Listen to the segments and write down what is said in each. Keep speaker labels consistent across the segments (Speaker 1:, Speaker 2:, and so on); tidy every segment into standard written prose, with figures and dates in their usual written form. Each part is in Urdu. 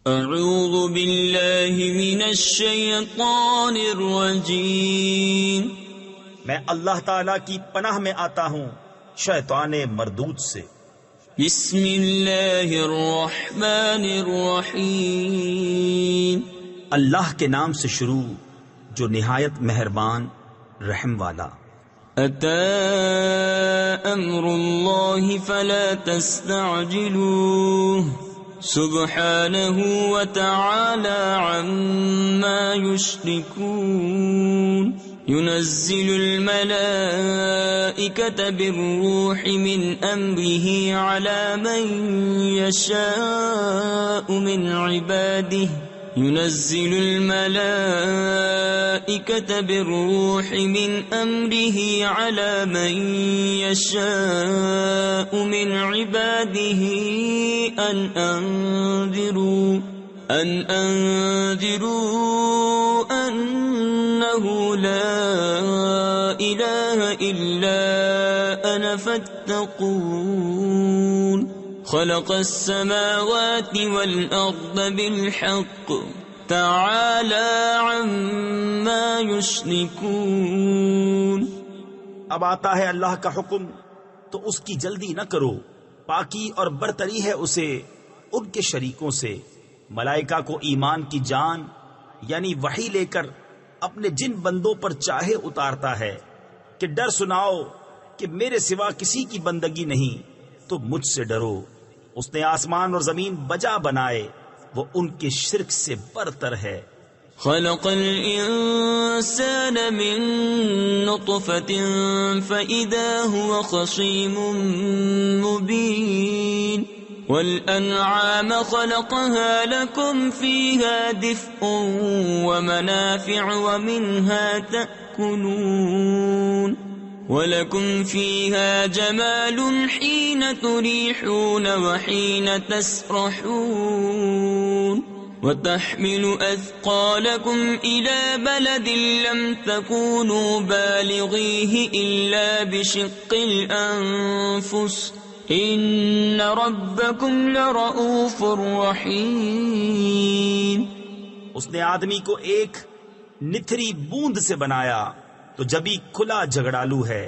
Speaker 1: اعوذ باللہ من الشیطان الرجیم،
Speaker 2: میں اللہ تعالی کی پناہ میں آتا ہوں شیطان مردود سے۔
Speaker 1: بسم اللہ الرحمن الرحیم،
Speaker 2: اللہ کے نام سے شروع جو نہایت مہربان رحم والا۔
Speaker 1: اتی امر اللہ فلا تستعجلوہ سبحانہ وتعالی عما یشرکون، ينزل الملائكة بالروح من أمره على من يشاء من عباده، ينزل الملائكة بالروح من أمره على من يشاء من عباده أن أنذروا أنه لا إله إلا أنا فاتقون، خلق السماوات والأرض بالحق تعالى عما يشركون۔
Speaker 2: اب آتا ہے اللہ کا حکم تو اس کی جلدی نہ کرو، پاکی اور برتری ہے اسے ان کے شریکوں سے۔ ملائکہ کو ایمان کی جان یعنی وحی لے کر اپنے جن بندوں پر چاہے اتارتا ہے کہ ڈر سناؤ کہ میرے سوا کسی کی بندگی نہیں تو مجھ سے ڈرو۔ اس نے آسمان اور زمین بجا بنائے، وہ ان کے شرک سے برتر ہے۔
Speaker 1: خلق الانسان من نطفة فإذا هو خصيم مبين، والأنعام خلقها لكم فيها دفء ومنافع ومنها تأكلون، ولكم فيها جمال حين تريحون وحين تسرحون، وتحمل أثقالكم إلى بلد لم تكونوا بالغيه إلا بشق الأنفس، إن ربكم لرؤوف رحيم۔
Speaker 2: اس نے آدمی کو ایک نتھری بوند سے بنایا تو جبھی کھلا جھگڑالو ہے،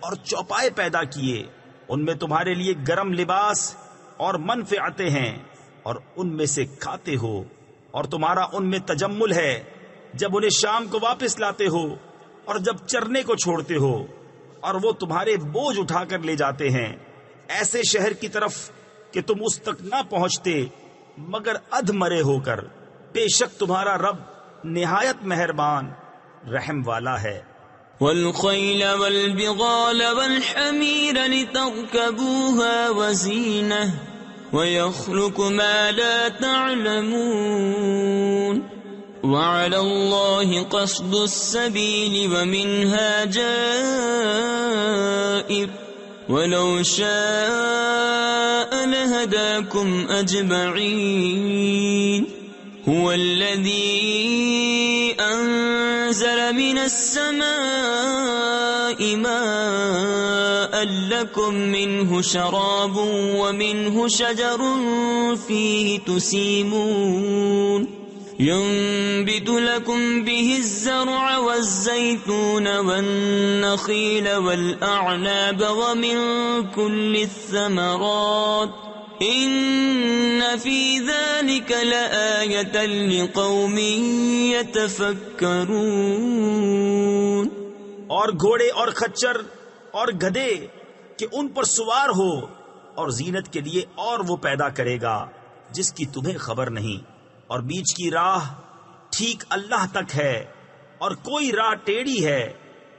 Speaker 2: اور چوپائے پیدا کیے، ان میں تمہارے لیے گرم لباس اور منفعتیں ہیں، اور ان میں سے کھاتے ہو، اور تمہارا ان میں تجمل ہے جب انہیں شام کو واپس لاتے ہو اور جب چرنے کو چھوڑتے ہو، اور وہ تمہارے بوجھ اٹھا کر لے جاتے ہیں ایسے شہر کی طرف کہ تم اس تک نہ پہنچتے مگر ادھ مرے ہو کر۔ بے شک تمہارا رب نہایت مہربان رحم والا ہے۔
Speaker 1: والخيل والبغال والحمير لتركبوها وزينة ويخلق ما لا تعلمون، وعلى الله قصد السبيل ومنها جائر، ولو شاء لهداكم أجمعين، هو الذي أنزل من السماء ماء لكم منه شراب ومنه شجر فيه تسيمون، ينبت لكم به الزرع والزيتون والنخيل والأعناب ومن كل الثمرات، إن في ذلك لآية لقوم يتفكرون۔
Speaker 2: اور گھوڑے اور خچر اور گدھے کہ ان پر سوار ہو، اور زینت کے لیے اور وہ پیدا کرے گا جس کی تمہیں خبر نہیں، اور بیچ کی راہ ٹھیک اللہ تک ہے، اور کوئی راہ ٹیڑھی ہے،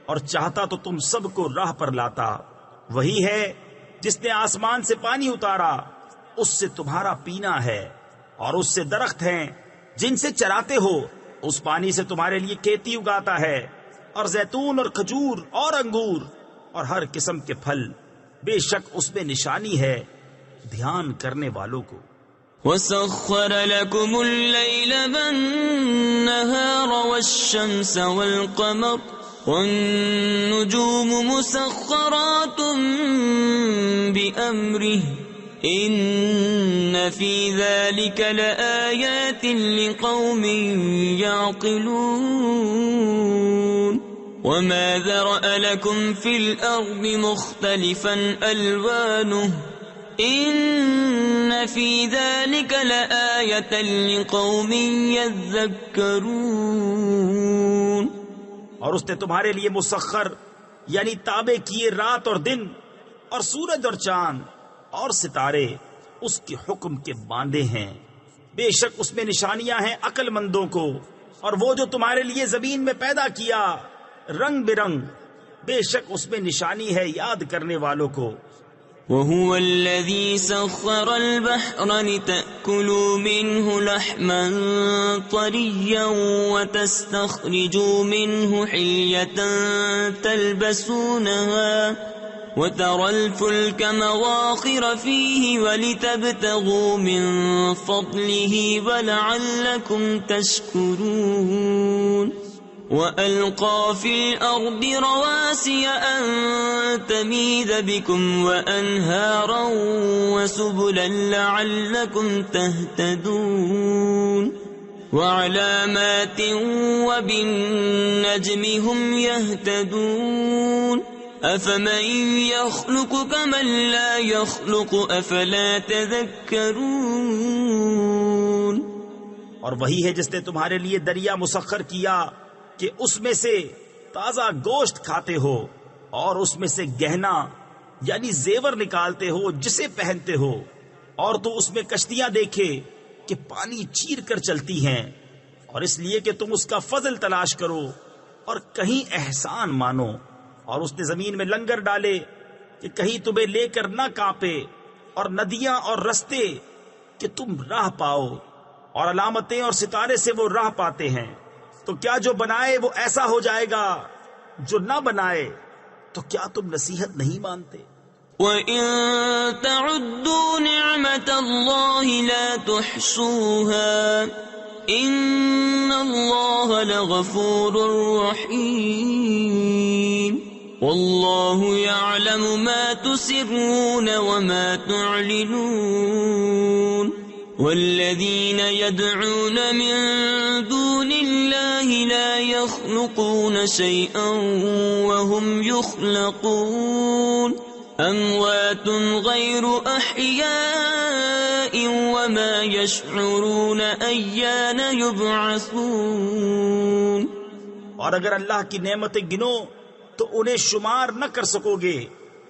Speaker 2: اور چاہتا تو تم سب کو راہ پر لاتا۔ وہی ہے جس نے آسمان سے پانی اتارا، اس سے تمہارا پینا ہے، اور اس سے درخت ہیں جن سے چراتے ہو، اس پانی سے تمہارے لیے کھیتی اگاتا ہے، اور زیتون اور کھجور اور انگور اور ہر قسم کے پھل، بے شک اس میں نشانی ہے دھیان کرنے والوں کو۔
Speaker 1: وَسَخَّرَ لَكُمُ اللَّيْلَ وَالنَّهَارَ وَالشَّمْسَ وَالْقَمَرَ وَالنُّجُومُ مُسَخَّرَاتٌ بِأَمْرِهِ إن في ذلك لآيات لقوم يعقلون وما ذرأ لكم في الأرض مختلفا ألوانه إن في ذلك لآية لقوم يذكرون.
Speaker 2: اور اس نے تمہارے لیے مسخر یعنی تابع کیے رات اور دن اور سورج اور چاند اور ستارے اس کے حکم کے باندھے ہیں. بے شک اس میں نشانیاں ہیں عقل مندوں کو. اور وہ جو تمہارے لیے زمین میں پیدا کیا رنگ برنگ، بے شک اس میں نشانی ہے یاد کرنے والوں کو.
Speaker 1: وهو الذي سخر البحر لتأكلوا منه لحما طريا وتستخرجوا منه حلية تلبسونها وترى الفلك مواخر فيه ولتبتغوا من فضله ولعلكم تشكرون. وألقى في الأرض رواسي أن تميد بكم وأنهارا وسبلا لعلكم تهتدون. وعلامات وبالنجم هم يهتدون. أفمن يخلق كمن لا يخلق أفلا تذكرون.
Speaker 2: اور وہی ہے جس نے تمہارے لیے دریا مسخر کیا کہ اس میں سے تازہ گوشت کھاتے ہو اور اس میں سے گہنا یعنی زیور نکالتے ہو جسے پہنتے ہو. اور تو اس میں کشتیاں دیکھے کہ پانی چیر کر چلتی ہیں، اور اس لیے کہ تم اس کا فضل تلاش کرو اور کہیں احسان مانو. اور اس نے زمین میں لنگر ڈالے کہ کہیں تمہیں لے کر نہ کانپے، اور ندیاں اور رستے کہ تم راہ پاؤ، اور علامتیں اور ستارے سے وہ راہ پاتے ہیں. تو کیا جو بنائے وہ ایسا ہو جائے گا، جو نہ بنائے تو کیا تم نصیحت نہیں مانتے؟
Speaker 1: وَإِن تَعُدُّوا نِعْمَةَ اللَّهِ لَا تُحْصُوهَا إِنَّ اللَّهَ لَغَفُورٌ رَّحِيمٌ. وَاللَّهُ يَعْلَمُ مَا تُسِرُّونَ وَمَا تُعْلِنُونَ. والذين يدعون من دون الله لا يخلقون شيئا وهم يخلقون. أموات غير أحياء وما يشعرون أيان يبعثون.
Speaker 2: اور اگر اللہ کی نعمتیں گنو تو انہیں شمار نہ کر سکو گے.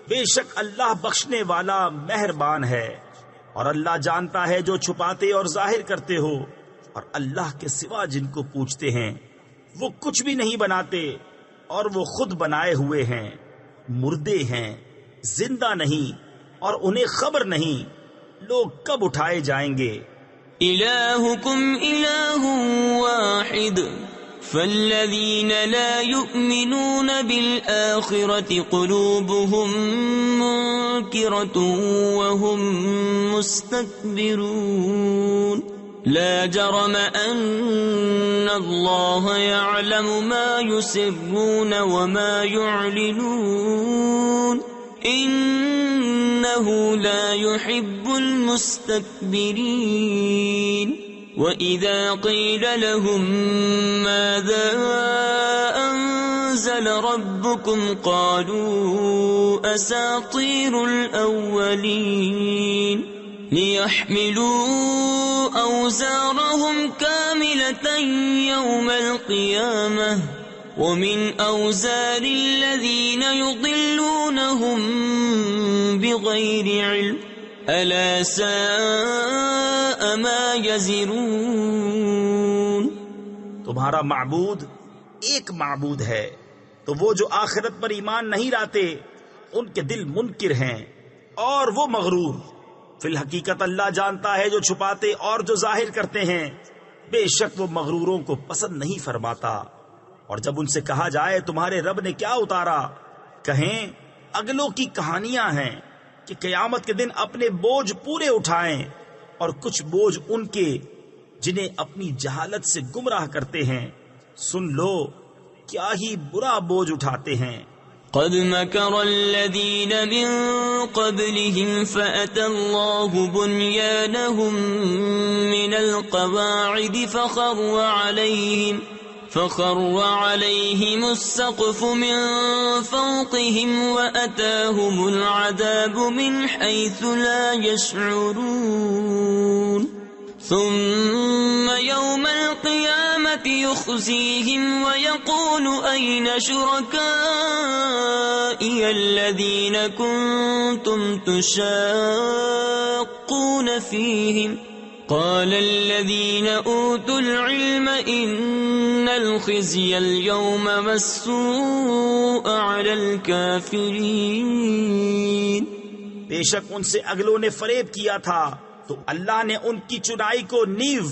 Speaker 2: بے شک اللہ بخشنے والا مہربان ہے. اور اللہ جانتا ہے جو چھپاتے اور ظاہر کرتے ہو. اور اللہ کے سوا جن کو پوچھتے ہیں وہ کچھ بھی نہیں بناتے، اور وہ خود بنائے ہوئے ہیں. مردے ہیں، زندہ نہیں، اور انہیں خبر نہیں لوگ کب اٹھائے جائیں گے.
Speaker 1: إلهكم إله واحد فالذين لا يؤمنون بالآخرة قلوبهم منكرة وهم مستكبرون. لا جرم أن الله يعلم ما يسرون وما يعلنون إنه لا يحب المستكبرين. وَإِذَا قِيلَ لَهُم مَّاذَا أَنزَلَ رَبُّكُمْ قَالُوا أَسَاطِيرُ الْأَوَّلِينَ. لِيَحْمِلُوا أَوْزَارَهُمْ كَامِلَةً يَوْمَ الْقِيَامَةِ وَمِنْ أَوْزَارِ الَّذِينَ يُضِلُّونَهُم بِغَيْرِ عِلْمٍ أَلَا سَاءَ مَا يَزِرُونَ.
Speaker 2: تمہارا معبود ایک معبود ہے، تو وہ جو آخرت پر ایمان نہیں لاتے ان کے دل منکر ہیں اور وہ مغرور. فی الحقیقت اللہ جانتا ہے جو چھپاتے اور جو ظاہر کرتے ہیں. بے شک وہ مغروروں کو پسند نہیں فرماتا. اور جب ان سے کہا جائے تمہارے رب نے کیا اتارا، کہیں اگلوں کی کہانیاں ہیں کہ قیامت کے دن اپنے بوجھ پورے اٹھائیں، اور کچھ بوجھ ان کے جنہیں اپنی جہالت سے گمراہ کرتے ہیں. سن لو کیا ہی برا بوجھ اٹھاتے ہیں.
Speaker 1: قد مكر الذين من قبلهم فأتى الله بنيانهم من القواعد فخر عليهم السقف من فوقهم وأتاهم العذاب من حيث لا يشعرون ثم يوم القيامة يخزيهم ويقول أين شركائي الذين كنتم تشاقون فيهم قال الذين أوتوا العلم إن الخزي اليوم والسوء على الكافرين.
Speaker 2: بے شک ان سے اگلوں نے فریب کیا تھا تو اللہ نے ان کی چنائی کو نیو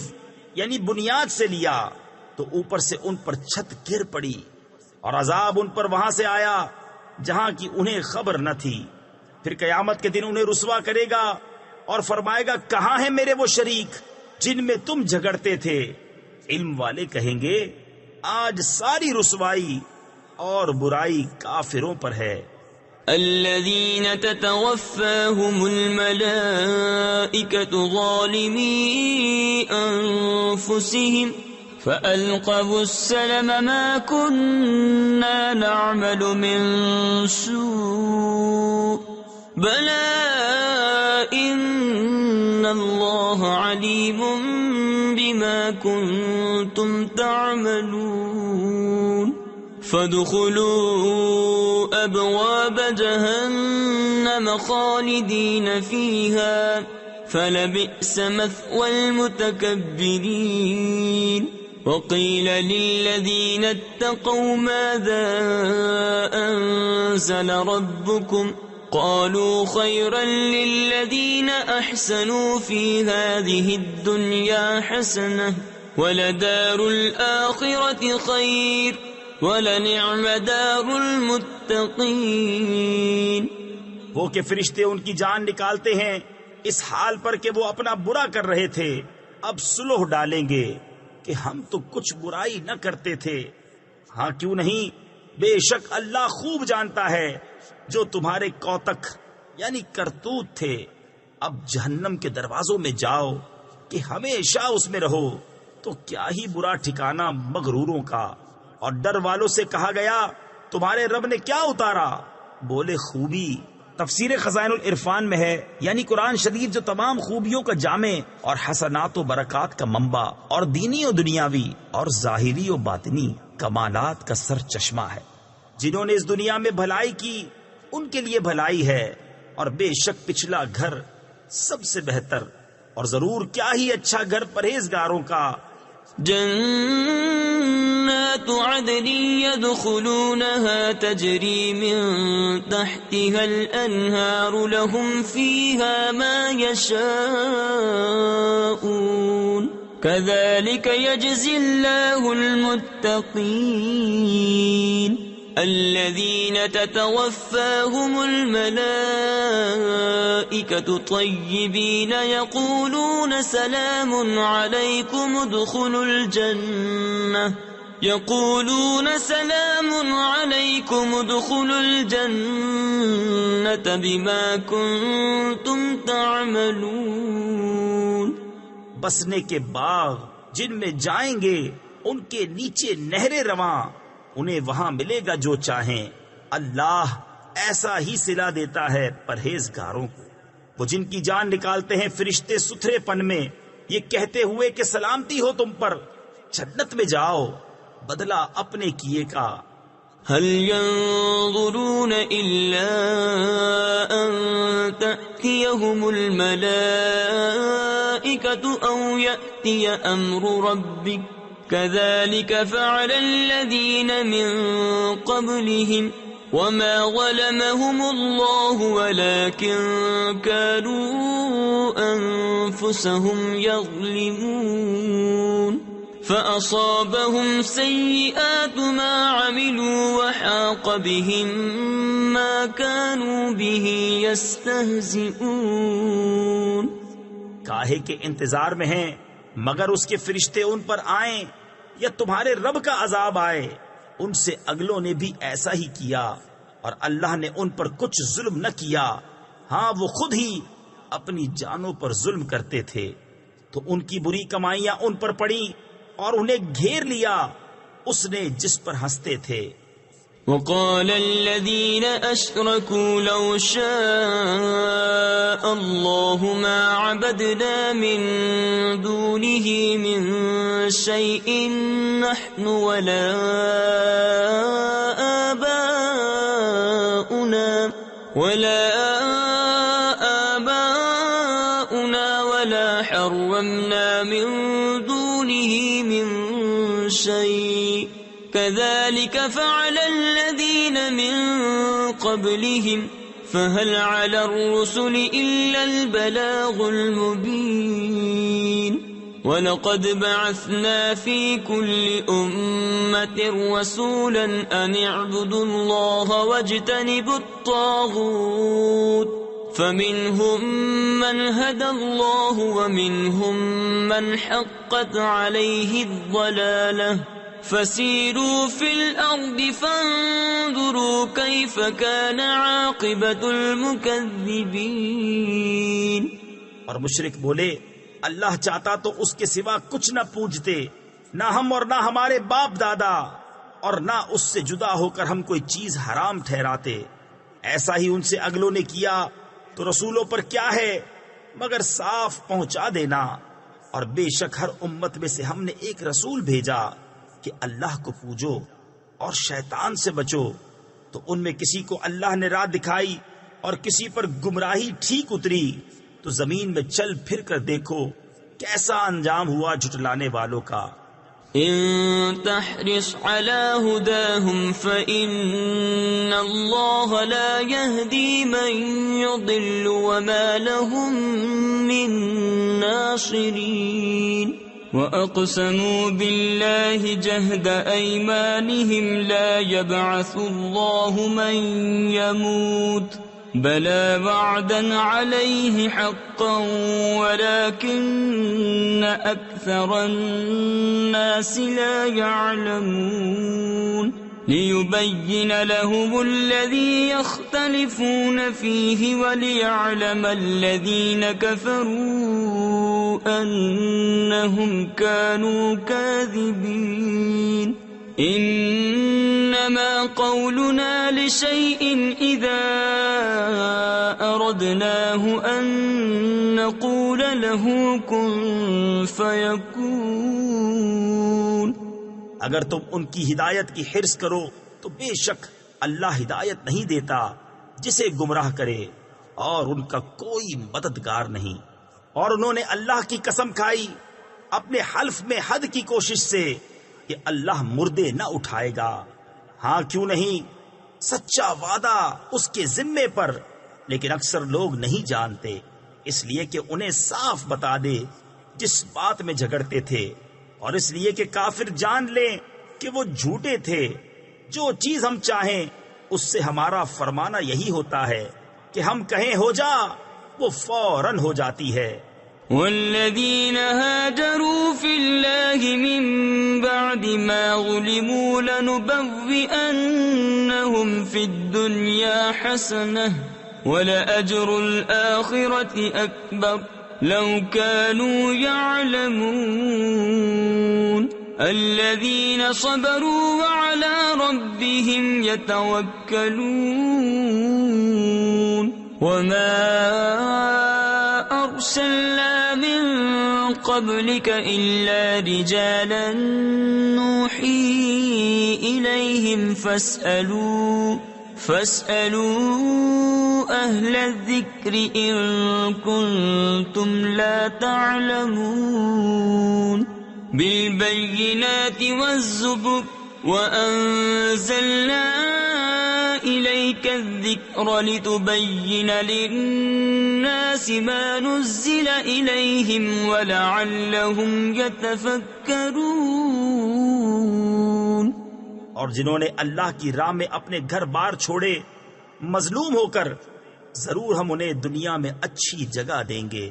Speaker 2: یعنی بنیاد سے لیا تو اوپر سے ان پر چھت گر پڑی اور عذاب ان پر وہاں سے آیا جہاں کی انہیں خبر نہ تھی. پھر قیامت کے دن انہیں رسوا کرے گا اور فرمائے گا کہاں ہیں میرے وہ شریک جن میں تم جھگڑتے تھے. علم والے کہیں گے آج ساری رسوائی اور برائی کافروں پر ہے.
Speaker 1: الذين تتوفاهم الملائكة ظالمي أنفسهم فألقوا السلم ما كنا نعمل من سوء بلى إن الله عليم بما كنتم تعملون. فادخلوا أبواب جهنم خالدين فيها فلبئس مثوى المتكبرين. وقيل للذين اتقوا ماذا أنزل ربكم قالوا خيرا للذين أحسنوا في هذه الدنيا حسنة ولدار الآخرة خير وَلَنِعْمَ دَارُ الْمُتَّقِينَ.
Speaker 2: وہ کہ فرشتے ان کی جان نکالتے ہیں اس حال پر کہ وہ اپنا برا کر رہے تھے اب صلح ڈالیں گے کہ ہم تو کچھ برائی نہ کرتے تھے. ہاں کیوں نہیں، بے شک اللہ خوب جانتا ہے جو تمہارے کوتک یعنی کرتوت تھے. اب جہنم کے دروازوں میں جاؤ کہ ہمیشہ اس میں رہو تو کیا ہی برا ٹھکانہ مغروروں کا. اور ڈر والوں سے کہا گیا تمہارے رب نے کیا اتارا؟ بولے خوبی. تفسیر خزائن العرفان میں ہے یعنی قرآن شریف جو تمام خوبیوں کا جامع اور حسنات و برکات کا منبع اور دینی و دنیاوی اور ظاہری و باطنی کمالات کا سر چشمہ ہے. جنہوں نے اس دنیا میں بھلائی کی ان کے لیے بھلائی ہے اور بے شک پچھلا گھر سب سے بہتر اور ضرور کیا ہی اچھا گھر پرہیزگاروں کا.
Speaker 1: جنات عدن يدخلونها تجري من تحتها الأنهار لهم فيها ما يشاءون كذلك يجزي الله المتقين. الذين تتوفاهم الملائكة طيبين يقولون سلام عليكم ادخلوا الجنة بما كنتم تعملون.
Speaker 2: بسنے کے باغ جن میں جائیں گے ان کے نیچے نہریں رواں انہیں وہاں ملے گا جو چاہیں. اللہ ایسا ہی صلہ دیتا ہے پرہیزگاروں کو. وہ جن کی جان نکالتے ہیں فرشتے ستھرے پن میں یہ کہتے ہوئے کہ سلامتی ہو تم پر، جنت میں جاؤ بدلہ اپنے کیے کا.
Speaker 1: هل ينظرون إلا أن تأتيهم الملائكة أو يأتي أمر ربك كذلك فعل الذين من قبلهم وما ظلمهم الله ولكن كانوا أنفسهم يظلمون. فأصابهم سيئات ما عملوا وحاق بهم ما كانوا به يستهزئون.
Speaker 2: کاہے کے انتظار میں ہیں مگر اس کے فرشتے ان پر آئیں یا تمہارے رب کا عذاب آئے. ان سے اگلوں نے بھی ایسا ہی کیا اور اللہ نے ان پر کچھ ظلم نہ کیا ہاں وہ خود ہی اپنی جانوں پر ظلم کرتے تھے، تو ان کی بری کمائیاں ان پر پڑیں اور انہیں گھیر لیا اس نے جس پر ہنستے تھے۔
Speaker 1: وقال الذين أشركوا لو شاء الله ما عبدنا من دونه من شيء نحن ولا آباؤنا ولا حرمنا من دونه من شيء كذلك فعل الذين من قبلهم فهل على الرسل إلا البلاغ المبين وَلَقَدْ بَعَثْنَا فِي كُلِّ أُمَّةٍ رَسُولًا أَنِ اعْبُدُوا اللَّهَ وَاجْتَنِبُوا الطَّاغُوتَ فَمِنْهُمْ مَنْ هَدَى اللَّهُ وَمِنْهُمْ مَنْ حَقَّتْ عَلَيْهِ الضَّلَالَةُ فَسِيرُوا فِي الْأَرْضِ فَانظُرُوا كَيْفَ كَانَ عَاقِبَةُ الْمُكَذِّبِينَ۔
Speaker 2: اور مشرک بولے اللہ چاہتا تو اس کے سوا کچھ نہ پوجتے، نہ ہم اور نہ ہمارے باپ دادا، اور نہ اس سے جدا ہو کر ہم کوئی چیز حرام ٹھہراتے۔ ایسا ہی ان سے اگلوں نے کیا، تو رسولوں پر کیا ہے مگر صاف پہنچا دینا۔ اور بے شک ہر امت میں سے ہم نے ایک رسول بھیجا کہ اللہ کو پوجو اور شیطان سے بچو، تو ان میں کسی کو اللہ نے راہ دکھائی اور کسی پر گمراہی ٹھیک اتری، تو زمین میں چل پھر کر دیکھو کیسا انجام ہوا جھٹلانے والوں کا۔
Speaker 1: ان تحرص على هداهم فإن الله لا يهدي من يضل وما لهم من ناصرين وأقسموا بالله جهد أيمانهم لا يبعث الله من يموت بلى وعدا عليه حقا ولكن أكثر الناس لا يعلمون ليبين لهم الذي يختلفون فيه وليعلم الذين كفروا أنهم كانوا كاذبين۔ انما قولنا لشيء اذا اردناه ان نقول له كن فيكون۔
Speaker 2: اگر تم ان کی ہدایت کی حرص کرو تو بے شک اللہ ہدایت نہیں دیتا جسے گمراہ کرے، اور ان کا کوئی مددگار نہیں۔ اور انہوں نے اللہ کی قسم کھائی اپنے حلف میں حد کی کوشش سے کہ اللہ مردے نہ اٹھائے گا۔ ہاں کیوں نہیں، سچا وعدہ اس کے ذمے پر، لیکن اکثر لوگ نہیں جانتے، اس لیے کہ انہیں صاف بتا دے جس بات میں جھگڑتے تھے، اور اس لیے کہ کافر جان لیں کہ وہ جھوٹے تھے۔ جو چیز ہم چاہیں اس سے ہمارا فرمانا یہی ہوتا ہے کہ ہم کہیں ہو جا، وہ فوراً ہو جاتی ہے۔
Speaker 1: والذين هاجروا في الله من بعد ما ظلموا لنبوئنهم في الدنيا حسنة ولأجر الآخرة أكبر لو كانوا يعلمون الذين صبروا وعلى ربهم يتوكلون وما أرسلنا من قبلك إلا رجالا نوحي إليهم فاسألوا أهل الذكر إن كنتم لا تعلمون بالبينات والزبر وأنزلنا إليك الذكر لتبين للناس ما نزل إليهم ولعلهم يتفكرون۔
Speaker 2: اور جنہوں نے اللہ کی راہ میں اپنے گھر بار چھوڑے مظلوم ہو کر، ضرور ہم انہیں دنیا میں اچھی جگہ دیں گے،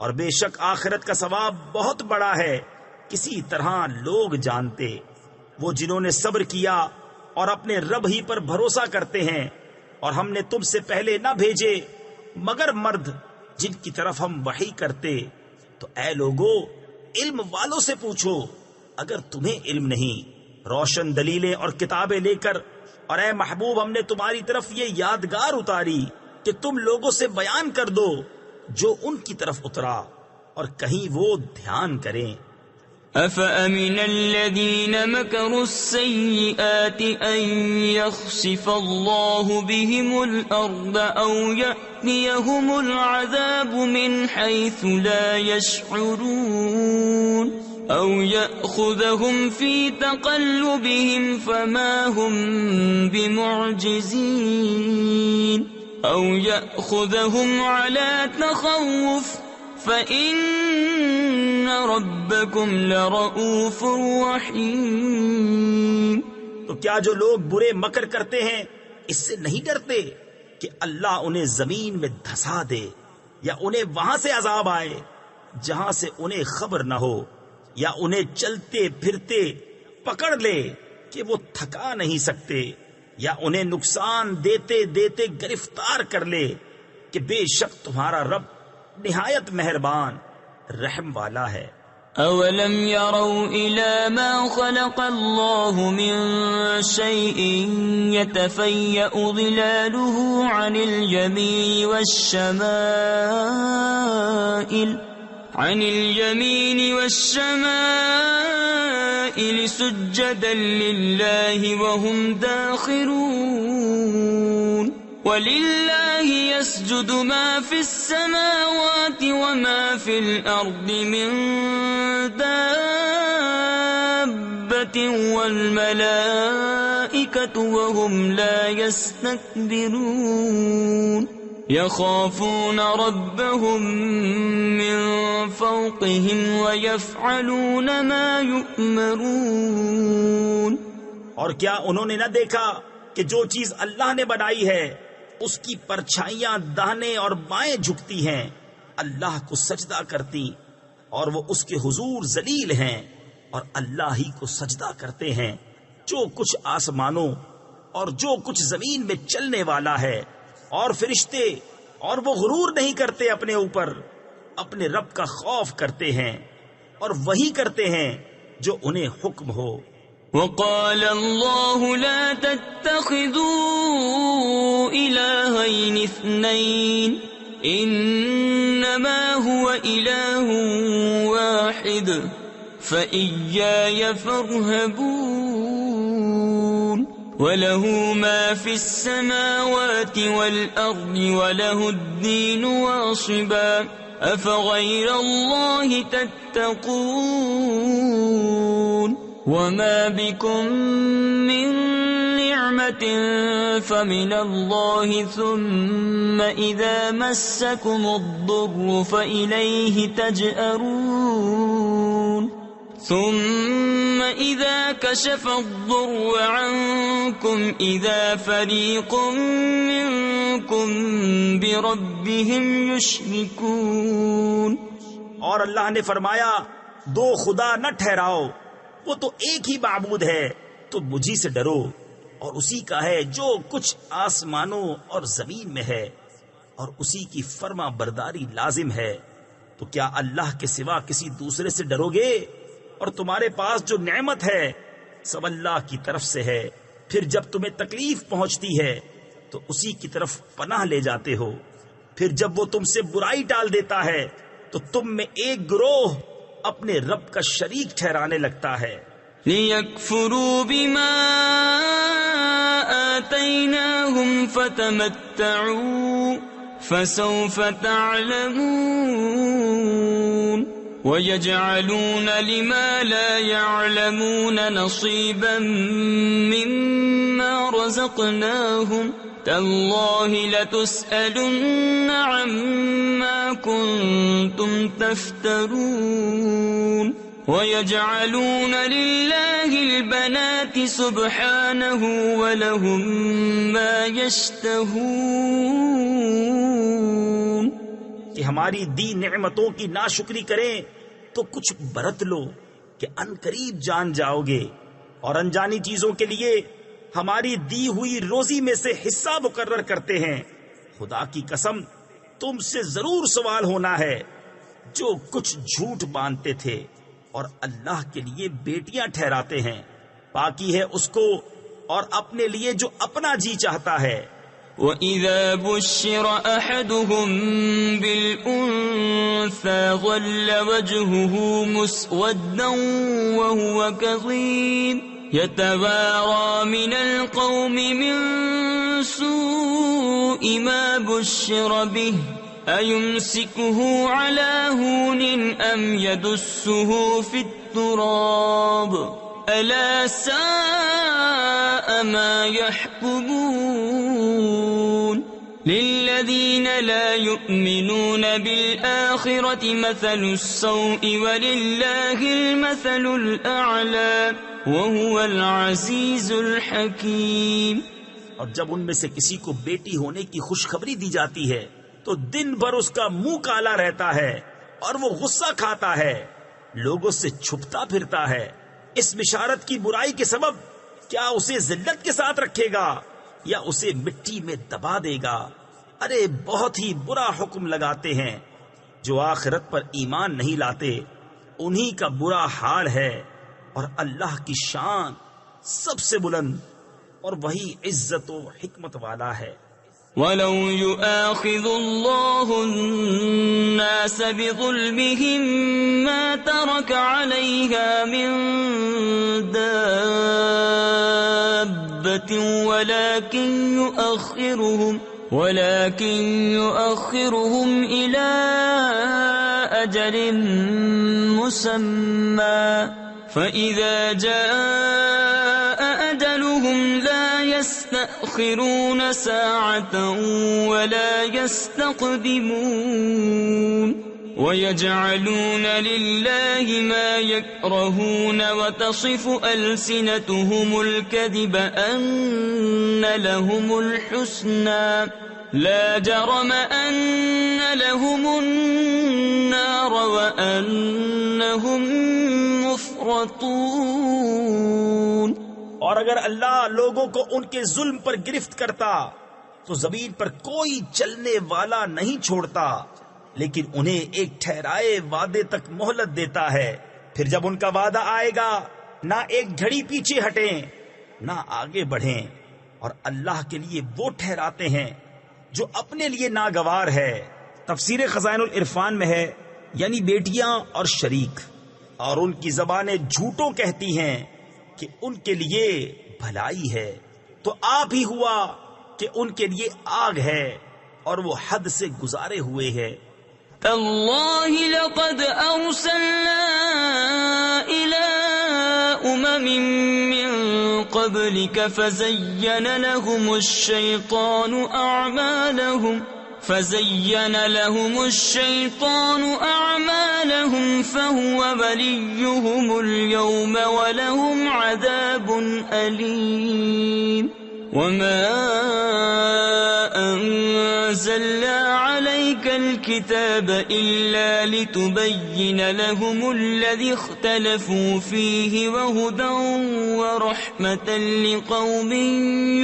Speaker 2: اور بے شک آخرت کا ثواب بہت بڑا ہے، کسی طرح لوگ جانتے۔ وہ جنہوں نے صبر کیا اور اپنے رب ہی پر بھروسہ کرتے ہیں، اور ہم نے تم سے پہلے نہ بھیجے مگر مرد جن کی طرف ہم وحی کرتے. تو اے لوگو علم والوں سے پوچھو اگر تمہیں علم نہیں. روشن دلیلیں اور کتابیں لے کر، اور اے محبوب ہم نے تمہاری طرف یہ یادگار اتاری کہ تم لوگوں سے بیان کر دو جو ان کی طرف اترا، اور کہیں وہ دھیان کریں.
Speaker 1: أفأمن الذين مكروا السيئات أن يخسف الله بهم الأرض أو يأتيهم العذاب من حيث لا يشعرون أو يأخذهم في تقلبهم فما هم بمعجزين أو يأخذهم على تخوف فَإِنَّ رَبَّكُمْ لَرَؤُوفٌ رَحِيمٌ.
Speaker 2: تو کیا جو لوگ برے مکر کرتے ہیں اس سے نہیں ڈرتے کہ اللہ انہیں زمین میں دھسا دے، یا انہیں وہاں سے عذاب آئے جہاں سے انہیں خبر نہ ہو، یا انہیں چلتے پھرتے پکڑ لے کہ وہ تھکا نہیں سکتے، یا انہیں نقصان دیتے دیتے گرفتار کر لے کہ بے شک تمہارا رب نہایت مہربان رحم والا ہے.
Speaker 1: اولم يروا الى ما خلق الله من شيء يتفيأ ظلاله عن اليمين والشمائل سجدا لله وهم داخرون. وَلِلَّهِ يَسْجُدُ مَا فِي السَّمَاوَاتِ وَمَا فِي الْأَرْضِ مِن دَابَّةٍ وَالْمَلَائِكَةُ وَهُمْ لَا يَسْتَكْبِرُونَ يَخَافُونَ رَبَّهُم مِّن فَوْقِهِمْ وَيَفْعَلُونَ مَا يُؤْمَرُونَ.
Speaker 2: اور کیا انہوں نے نہ دیکھا کہ جو چیز اللہ نے بنائی ہے اس کی پرچھائیاں داہنے اور بائیں جھکتی ہیں، اللہ کو سجدہ کرتی، اور وہ اس کے حضور ذلیل ہیں اور اللہ ہی کو سجدہ کرتے ہیں. جو کچھ آسمانوں اور جو کچھ زمین میں چلنے والا ہے اور فرشتے، اور وہ غرور نہیں کرتے اپنے اوپر، اپنے رب کا خوف کرتے ہیں اور وہی کرتے ہیں جو انہیں حکم ہو.
Speaker 1: وقال الله لا تتخذوا إلهين اثنين إنما هو إله واحد فإياي فارهبون. وله ما في السماوات والأرض وله الدين واصبا أفغير الله تتقون. وما بكم من نعمة فمن الله ثم إذا مسكم الضر فإليه تجأرون. ثم إذا كشف الضر عنكم إذا فريق منكم بربهم يشركون.
Speaker 2: اور اللہ نے فرمایا دو خدا نہ ٹھہراؤ، وہ تو ایک ہی معبود ہے، تو مجھی سے ڈرو، اور اسی کا ہے جو کچھ آسمانوں اور زمین میں ہے، اور اسی کی فرما برداری لازم ہے. تو کیا اللہ کے سوا کسی دوسرے سے ڈرو گے؟ اور تمہارے پاس جو نعمت ہے سب اللہ کی طرف سے ہے. پھر جب تمہیں تکلیف پہنچتی ہے تو اسی کی طرف پناہ لے جاتے ہو. پھر جب وہ تم سے برائی ٹال دیتا ہے تو تم میں ایک گروہ اپنے رب کا شریک ٹھہرانے لگتا ہے.
Speaker 1: لِيَكْفُرُوا بِمَا آتَيْنَاهُمْ فَتَمَتَّعُوا فَسَوْفَ تَعْلَمُونَ. وَيَجْعَلُونَ لِمَا لَا يَعْلَمُونَ نَصِيبًا مِّمَّا رَزَقْنَاهُمْ تَاللَّهِ لَتُسْأَلُنَّ عَمَّا كُنتُمْ تَفْتَرُونَ. وَيَجْعَلُونَ لِلَّهِ الْبَنَاتِ سُبْحَانَهُ وَلَهُم مَّا يَشْتَهُونَ.
Speaker 2: کہ ہماری دی نعمتوں کی ناشکری کریں تو کچھ برت لو کہ ان قریب جان جاؤ گے، اور انجانی چیزوں کے لیے ہماری دی ہوئی روزی میں سے حصہ مقرر کرتے ہیں. خدا کی قسم تم سے ضرور سوال ہونا ہے جو کچھ جھوٹ باندھتے تھے اور اللہ کے لیے بیٹیاں ٹھہراتے ہیں. پاکی ہے اس کو اور اپنے لیے جو اپنا جی چاہتا ہے.
Speaker 1: وَإِذَا بُشِّرَ أَحَدُهُم بِالْأُنثَىٰ ظَلَّ وَجْهُهُ مُسْوَدًّا وَهُوَ كَظِيمٌ يَتَوَارَىٰ مِنَ الْقَوْمِ مِن سُوءِ مَا بُشِّرَ بِهِ أَيُمْسِكُهُ عَلَىٰ هُونٍ أَمْ يَدُسُّهُ فِي التُّرَابِ أَلَا سَاءَ مَا يَحْكُمُونَ لِلَّذِينَ لَا يُؤْمِنُونَ بِالْآخِرَةِ مَثَلُ السَّوْءِ وَلِلَّهِ الْمَثَلُ الْأَعْلَىٰ وَهُوَ الْعَزِيزُ الْحَكِيمُ.
Speaker 2: اور جب ان میں سے کسی کو بیٹی ہونے کی خوشخبری دی جاتی ہے تو دن بھر اس کا منہ کالا رہتا ہے اور وہ غصہ کھاتا ہے، لوگوں سے چھپتا پھرتا ہے. اس بشارت کی برائی کے سبب کیا اسے ذلت کے ساتھ رکھے گا یا اسے مٹی میں دبا دے گا؟ ارے بہت ہی برا حکم لگاتے ہیں. جو آخرت پر ایمان نہیں لاتے انہی کا برا حال ہے، اور اللہ کی شان سب سے بلند اور وہی عزت و حکمت والا ہے.
Speaker 1: وَلَوْ يُؤَاخِذُ اللَّهُ النَّاسَ بِظُلْمِهِمْ مَا تَرَكَ عَلَيْهَا مِن دَابَّةٍ وَلَكِنْ يُؤَخِّرُهُمْ إِلَىٰ أَجَلٍ مُّسَمًّى فَإِذَا جَاءَ أَجَلُهُمْ لَا يَسْتَأْخِرُونَ سَاعَةً وَلَا يَسْتَقْدِمُونَ. وَيَجْعَلُونَ لِلَّهِ مَا يَكْرَهُونَ وَتَصِفُ أَلْسِنَتُهُمُ الْكَذِبَ أَنَّ لَهُمُ الْحُسْنَىٰ لَا جَرَمَ أَنَّ لَهُمُ النَّارَ وَأَنَّهُمْ مُفْرَطُونَ.
Speaker 2: اور اگر اللہ لوگوں کو ان کے ظلم پر گرفت کرتا تو زمین پر کوئی چلنے والا نہیں چھوڑتا، لیکن انہیں ایک ٹھہرائے وعدے تک مہلت دیتا ہے. پھر جب ان کا وعدہ آئے گا نہ ایک گھڑی پیچھے ہٹیں نہ آگے بڑھیں. اور اللہ کے لیے وہ ٹھہراتے ہیں جو اپنے لیے ناگوار ہے. تفسیر خزائن العرفان میں ہے یعنی بیٹیاں اور شریک. اور ان کی زبانیں جھوٹوں کہتی ہیں کہ ان کے لیے بھلائی ہے، تو آپ ہی ہوا کہ ان کے لیے آگ ہے اور وہ حد سے گزارے ہوئے ہے.
Speaker 1: تاللہ لقد ارسلنا الى امم من قبلك فزين لهم الشيطان أعمالهم فهو وليهم اليوم ولهم عذاب أليم. وما أنزلنا عليك الكتاب إلا لتبين لهم الذي اختلفوا فيه وهدى ورحمة لقوم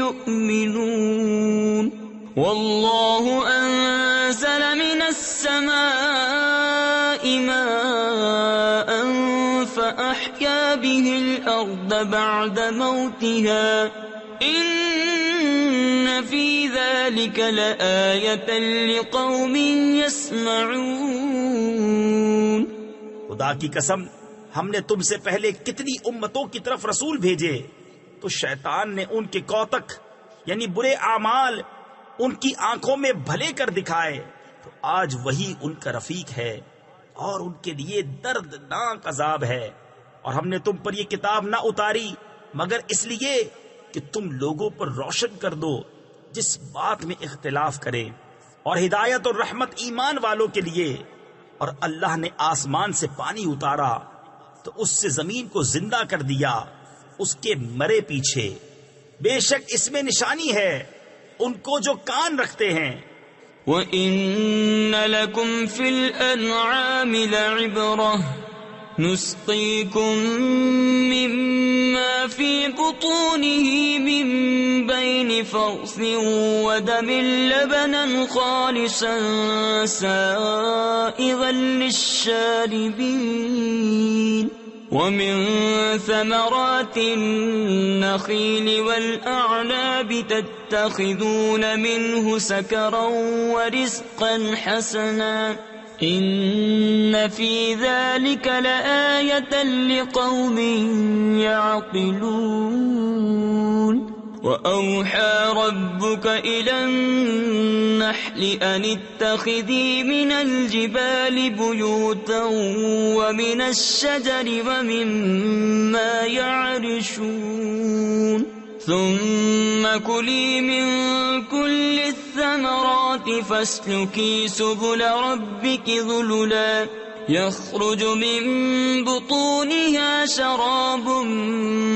Speaker 1: يؤمنون. والله أنزل من السماء ماء فأحيا به الأرض بعد موتها إن في ذلك لآية لقوم يسمعون.
Speaker 2: خدا کی قسم ہم نے تم سے پہلے کتنی امتوں کی طرف رسول بھیجے تو شیطان نے ان کے کوتک یعنی برے اعمال ان کی آنکھوں میں بھلے کر دکھائے، تو آج وہی ان کا رفیق ہے اور ان کے لیے دردناک عذاب ہے. اور ہم نے تم پر یہ کتاب نہ اتاری مگر اس لیے کہ تم لوگوں پر روشن کر دو جس بات میں اختلاف کرے، اور ہدایت اور رحمت ایمان والوں کے لیے. اور اللہ نے آسمان سے پانی اتارا تو اس سے زمین کو زندہ کر دیا اس کے مرے پیچھے. بے شک اس میں نشانی ہے ان کو جو کان رکھتے ہیں.
Speaker 1: وَإِنَّ لَكُمْ فِي الْأَنْعَامِ لَعِبْرَةً نسقيكم مما في بطونه من بين فرث ودم لبنا خالصا سائغا للشاربين ومن ثمرات النخيل والأعناب تتخذون منه سكرا ورزقا حسنا إن في ذلك لآية لقوم يعقلون وأوحى ربك إلى النحل أن اتخذي من الجبال بيوتا ومن الشجر ومما يعرشون ثم كلي من كل الثمرات فاسلكي سبل ربك ذللا يخرج من بطونها شراب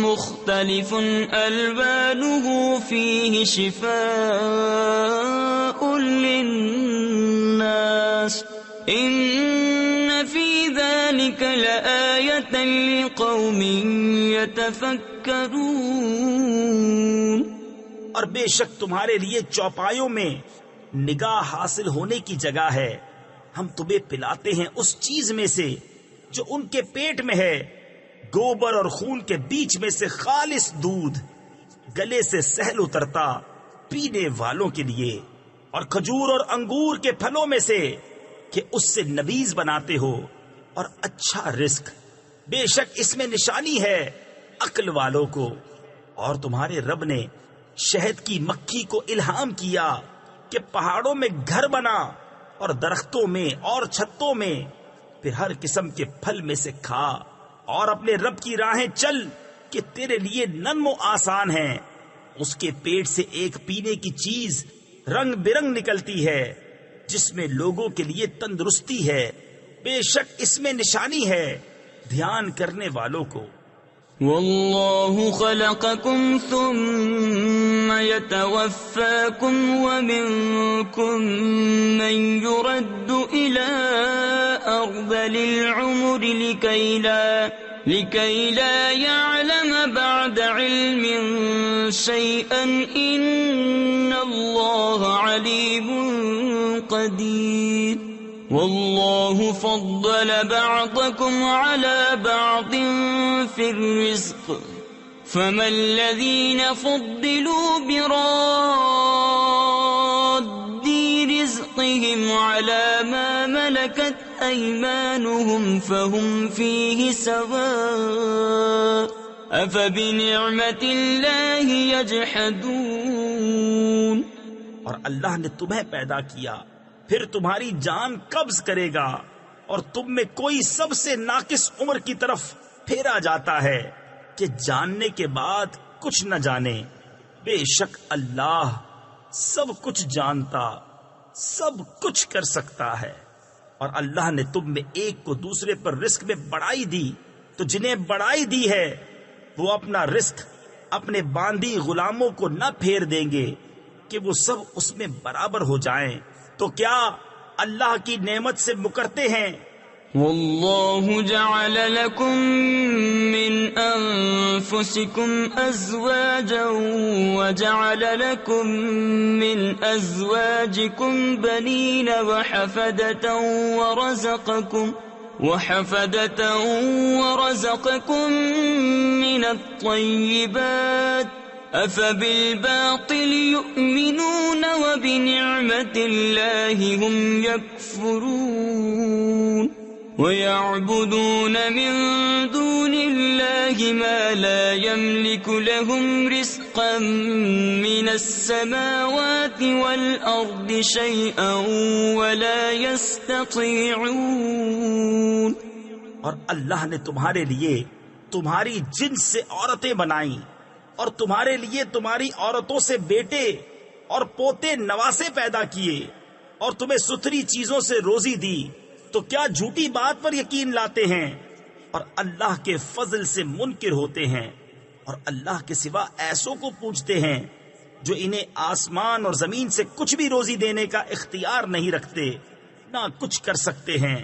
Speaker 1: مختلف ألوانه فيه شفاء للناس إن في ذلك لآية لقوم يتفكرون
Speaker 2: اور بے شک تمہارے لیے چوپایوں میں نگاہ حاصل ہونے کی جگہ ہے. ہم تمہیں پلاتے ہیں اس چیز میں سے جو ان کے پیٹ میں ہے، گوبر اور خون کے بیچ میں سے خالص دودھ، گلے سے سہل اترتا پینے والوں کے لیے، اور کھجور اور انگور کے پھلوں میں سے کہ اس سے نبیذ بناتے ہو، اور اچھا رزق. بے شک اس میں نشانی ہے عقل والوں کو. اور تمہارے رب نے شہد کی مکھی کو الہام کیا کہ پہاڑوں میں گھر بنا اور درختوں میں اور چھتوں میں، پھر ہر قسم کے پھل میں سے کھا اور اپنے رب کی راہیں چل کہ تیرے لیے نرم و آسان ہیں. اس کے پیٹ سے ایک پینے کی چیز رنگ برنگ نکلتی ہے جس میں لوگوں کے لیے تندرستی ہے. بے شک اس میں نشانی ہے دھیان کرنے والوں کو.
Speaker 1: والله خلقكم ثم يتوفاكم ومنكم من يرد إلى أرذل العمر لكي لا يعلم بعد علم شيئا إن الله عليم قدير. والله فضل بعضكم على بعض في الرزق فما الذين فضلوا براد رزقهم على ما ملكت أيمانهم فهم فيه سواء أفبنعمة الله يجحدون.
Speaker 2: اور اللہ نے تمہیں پیدا کیا، پھر تمہاری جان قبض کرے گا، اور تم میں کوئی سب سے ناقص عمر کی طرف پھیرا جاتا ہے کہ جاننے کے بعد کچھ نہ جانے. بے شک اللہ سب کچھ جانتا، سب کچھ کر سکتا ہے. اور اللہ نے تم میں ایک کو دوسرے پر رزق میں بڑائی دی، تو جنہیں بڑائی دی ہے وہ اپنا رزق اپنے باندی غلاموں کو نہ پھیر دیں گے کہ وہ سب اس میں برابر ہو جائیں. تو کیا اللہ کی نعمت سے مکرتے ہیں؟
Speaker 1: والله جعل لكم من أنفسكم أزواجا وجعل لكم من أزواجكم بنين وحفدة ورزقكم من الطيبات أفبالباطل يؤمنون وبنعمة الله هم يكفرون ويعبدون من دون الله ما لا يملك لهم رزقا من السماوات والأرض شيئا ولا يستطيعون.
Speaker 2: اور اللہ نے تمہارے لیے تمہاری جنس سے عورتیں بنائیں اور تمہارے لیے تمہاری عورتوں سے بیٹے اور پوتے نواسے پیدا کیے اور تمہیں ستھری چیزوں سے روزی دی. تو کیا جھوٹی بات پر یقین لاتے ہیں اور اللہ کے فضل سے منکر ہوتے ہیں اور اللہ کے سوا ایسوں کو پوچھتے ہیں جو انہیں آسمان اور زمین سے کچھ بھی روزی دینے کا اختیار نہیں رکھتے نہ کچھ کر سکتے ہیں.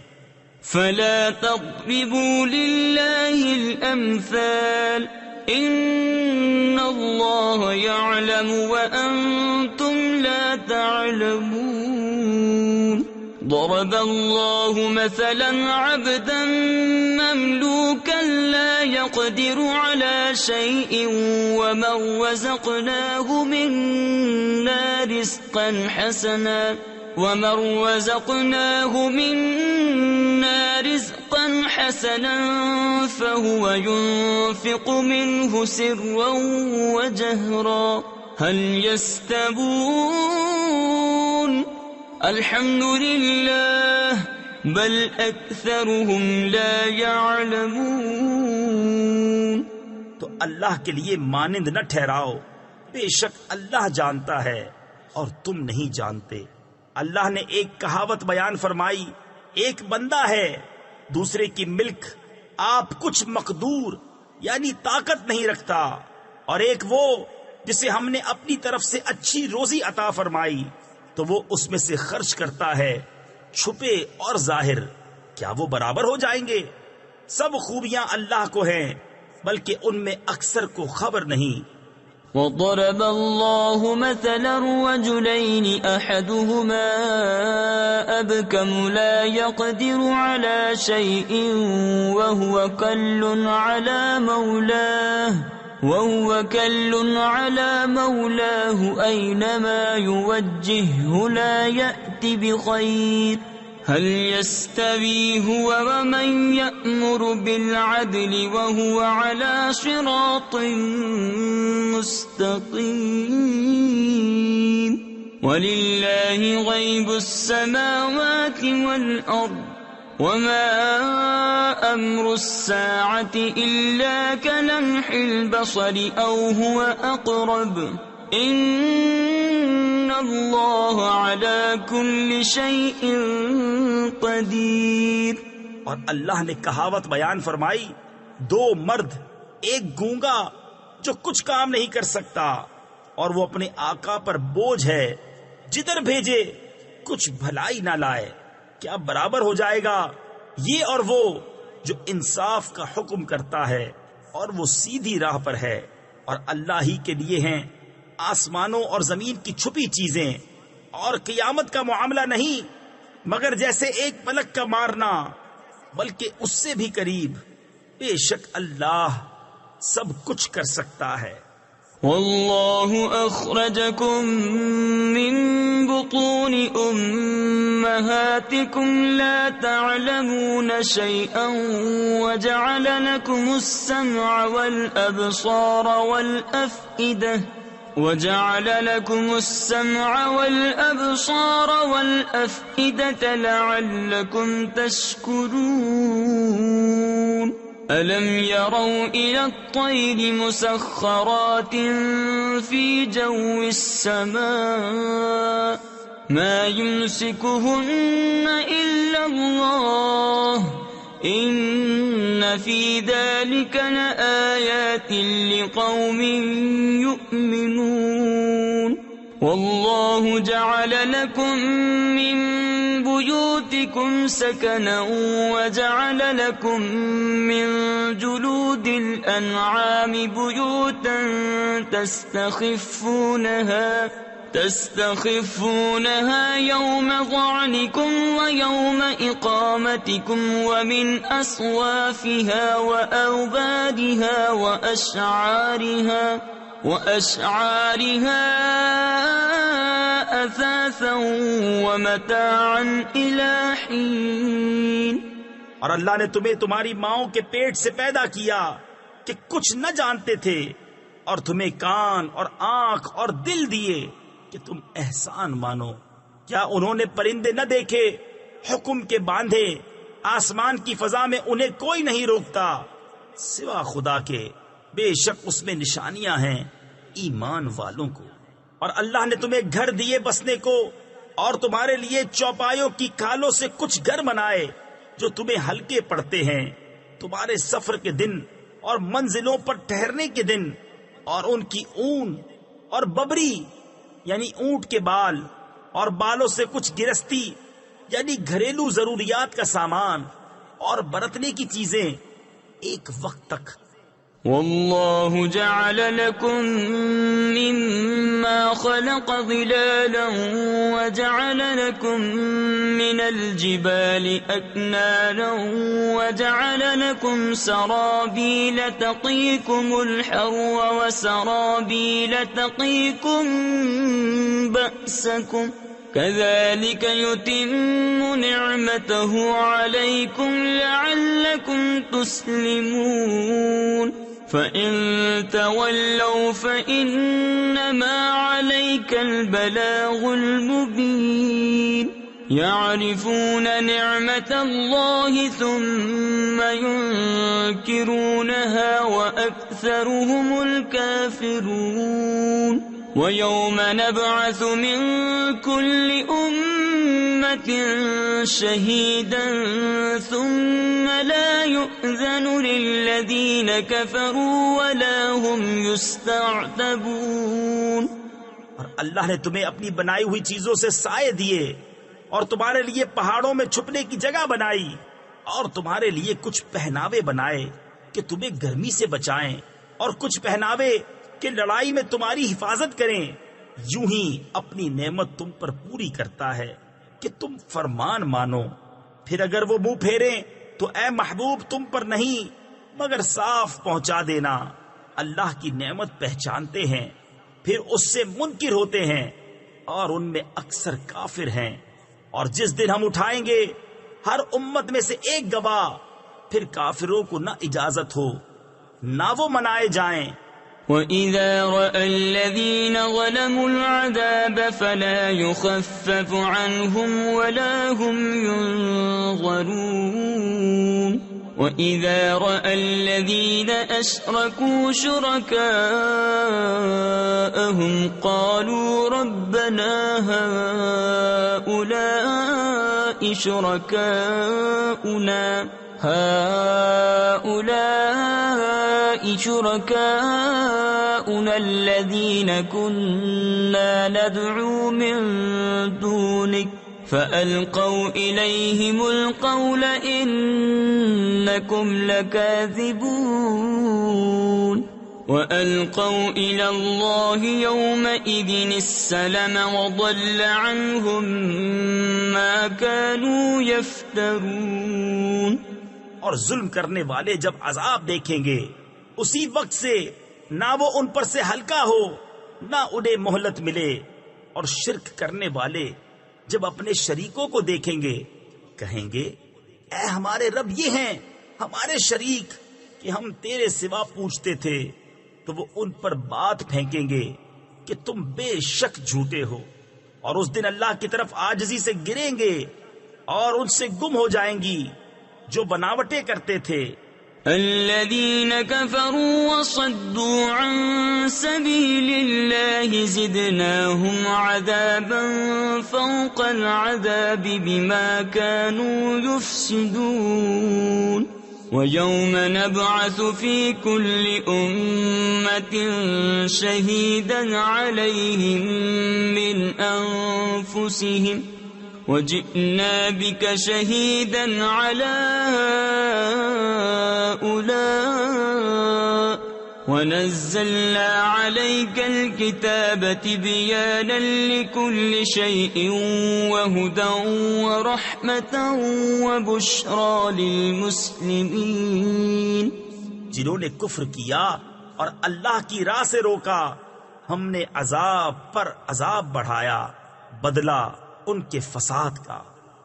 Speaker 1: فلا تضربوا لله الأمثال إن الله يعلم وأنتم لا تعلمون ضرب الله مثلا عبدا مملوكا لا يقدر على شيء ومن رزقناه منا رزقا حسنا فهو ينفق منه سرا وجهرا هل يستوون الحمد لله بل أكثرهم لا يعلمون.
Speaker 2: تو اللہ کے لیے مانند نہ ٹھہراؤ، بے شک اللہ جانتا ہے اور تم نہیں جانتے. اللہ نے ایک کہاوت بیان فرمائی، ایک بندہ ہے دوسرے کی ملک آپ کچھ مقدور یعنی طاقت نہیں رکھتا، اور ایک وہ جسے ہم نے اپنی طرف سے اچھی روزی عطا فرمائی تو وہ اس میں سے خرچ کرتا ہے چھپے اور ظاہر، کیا وہ برابر ہو جائیں گے؟ سب خوبیاں اللہ کو ہیں بلکہ ان میں اکثر کو خبر نہیں.
Speaker 1: وضرب الله مثلا رجلين أحدهما أبكم لا يقدر على شيء وهو كل على مولاه أينما يوجهه لا يأتي بخير هل يستوي هو ومن يأمر بالعدل وهو على صراط مستقيم ولله غيب السماوات والأرض وما أمر الساعة إلا كلمح البصر أو هو أقرب إن اللہ علی کل شیء قدیر.
Speaker 2: اور اللہ نے کہاوت بیان فرمائی، دو مرد، ایک گونگا جو کچھ کام نہیں کر سکتا اور وہ اپنے آقا پر بوجھ ہے، جدھر بھیجے کچھ بھلائی نہ لائے، کیا برابر ہو جائے گا یہ اور وہ جو انصاف کا حکم کرتا ہے اور وہ سیدھی راہ پر ہے. اور اللہ ہی کے لیے ہیں آسمانوں اور زمین کی چھپی چیزیں، اور قیامت کا معاملہ نہیں مگر جیسے ایک پلک کا مارنا، بلکہ اس سے بھی قریب. بے شک اللہ سب کچھ کر سکتا ہے.
Speaker 1: واللہ اخرجکم من بطون امہاتکم لا تعلمون شیئا وجعل لکم السمع والابصار والافئدہ لعلكم تشكرون. ألم يروا إلى الطير مسخرات في جو السماء ما يمسكهن إلا الله إن في ذلك لآيات لقوم يؤمنون. والله جعل لكم من بيوتكم سكنا وجعل لكم من جلود الأنعام بيوتا تستخفونها يوم ظعنكم ويوم إقامتكم ومن أصوافها وأوبادها وأشعارها أثاثا ومتاعا إلى حين.
Speaker 2: اور اللہ نے تمہیں تمہاری ماؤں کے پیٹ سے پیدا کیا کہ کچھ نہ جانتے تھے، اور تمہیں کان اور آنکھ اور دل دیے کہ تم احسان مانو. کیا انہوں نے پرندے نہ دیکھے حکم کے باندھے؟ آسمان کی فضا میں انہیں کوئی نہیں روکتا سوا خدا کے، بے شک اس میں نشانیاں ہیں ایمان والوں کو. اور اللہ نے تمہیں گھر دیے بسنے کو، اور تمہارے لیے چوپایوں کی کھالوں سے کچھ گھر بنائے جو تمہیں ہلکے پڑتے ہیں، تمہارے سفر کے دن اور منزلوں پر ٹھہرنے کے دن، اور ان کی اون اور ببری یعنی اونٹ کے بال اور بالوں سے کچھ گرستی یعنی گھریلو ضروریات کا سامان اور برتنے کی چیزیں ایک وقت تک.
Speaker 1: والله جعل لكم مما خلق ظلالا وجعل لكم من الجبال أكنانا وجعل لكم سرابيل تقيكم الحر وسرابيل تقيكم بأسكم كذلك يتم نعمته عليكم لعلكم تسلمون فإن تولوا فإنما عليك البلاغ المبين يعرفون نعمة الله ثم ينكرونها وأكثرهم الكافرون ويوم نبعث من كل أمة شهيدا ثم لا يؤذن للذين كفروا ولا هم يستعتبون.
Speaker 2: اور اللہ نے تمہیں اپنی بنائی ہوئی چیزوں سے سائے دیے اور تمہارے لیے پہاڑوں میں چھپنے کی جگہ بنائی اور تمہارے لیے کچھ پہناوے بنائے کہ تمہیں گرمی سے بچائیں اور کچھ پہناوے کہ لڑائی میں تمہاری حفاظت کریں. یوں ہی اپنی نعمت تم پر پوری کرتا ہے کہ تم فرمان مانو. پھر اگر وہ منہ پھیریں تو اے محبوب تم پر نہیں مگر صاف پہنچا دینا. اللہ کی نعمت پہچانتے ہیں پھر اس سے منکر ہوتے ہیں اور ان میں اکثر کافر ہیں. اور جس دن ہم اٹھائیں گے ہر امت میں سے ایک گواہ پھر کافروں کو نہ اجازت ہو نہ وہ منائے جائیں.
Speaker 1: وَإِذَا رَأَى الَّذِينَ ظَلَمُوا الْعَذَابَ فَلَا يُخَفَّفُ عَنْهُمْ وَلَا هُمْ يُنظَرُونَ وَإِذَا رَأَى الَّذِينَ أَشْرَكُوا شُرَكَاءَهُمْ قَالُوا رَبَّنَا هَؤُلَاءِ شُرَكَاؤُنَا الَّذِينَ كُنَّا نَدْعُو مِن دُونِكَ فَأَلْقَوْا إِلَيْهِمُ الْقَوْلَ إِنَّكُمْ لَكَاذِبُونَ وَأَلْقَوْا إِلَى اللَّهِ يَوْمَئِذٍ السَّلَمَ وَضَلَّ عَنْهُمْ مَا كَانُوا يَفْتَرُونَ.
Speaker 2: اور ظلم کرنے والے جب عذاب دیکھیں گے اسی وقت سے نہ وہ ان پر سے ہلکا ہو نہ انہیں مہلت ملے. اور شرک کرنے والے جب اپنے شریکوں کو دیکھیں گے کہیں گے اے ہمارے رب یہ ہیں ہمارے شریک کہ ہم تیرے سوا پوچھتے تھے. تو وہ ان پر بات پھینکیں گے کہ تم بے شک جھوٹے ہو. اور اس دن اللہ کی طرف عاجزی سے گریں گے اور ان سے گم ہو جائیں گی جو بناوٹیں کرتے تھے.
Speaker 1: الذين كفروا وصدوا عن سبيل الله زدناهم عذابا فوق العذاب بما كانوا يفسدون. ويوم نبعث في كل أمة شهيدا عليهم من أنفسهم وجئنا بك شهيدا على هؤلاء ونزلنا عليك الكتاب تبيانا لكل شيء وهدى ورحمة وبشرى للمسلمين.
Speaker 2: جنہوں نے کفر کیا اور اللہ کی راہ سے روکا ہم نے عذاب پر عذاب بڑھایا بدلہ ان کے فساد کا.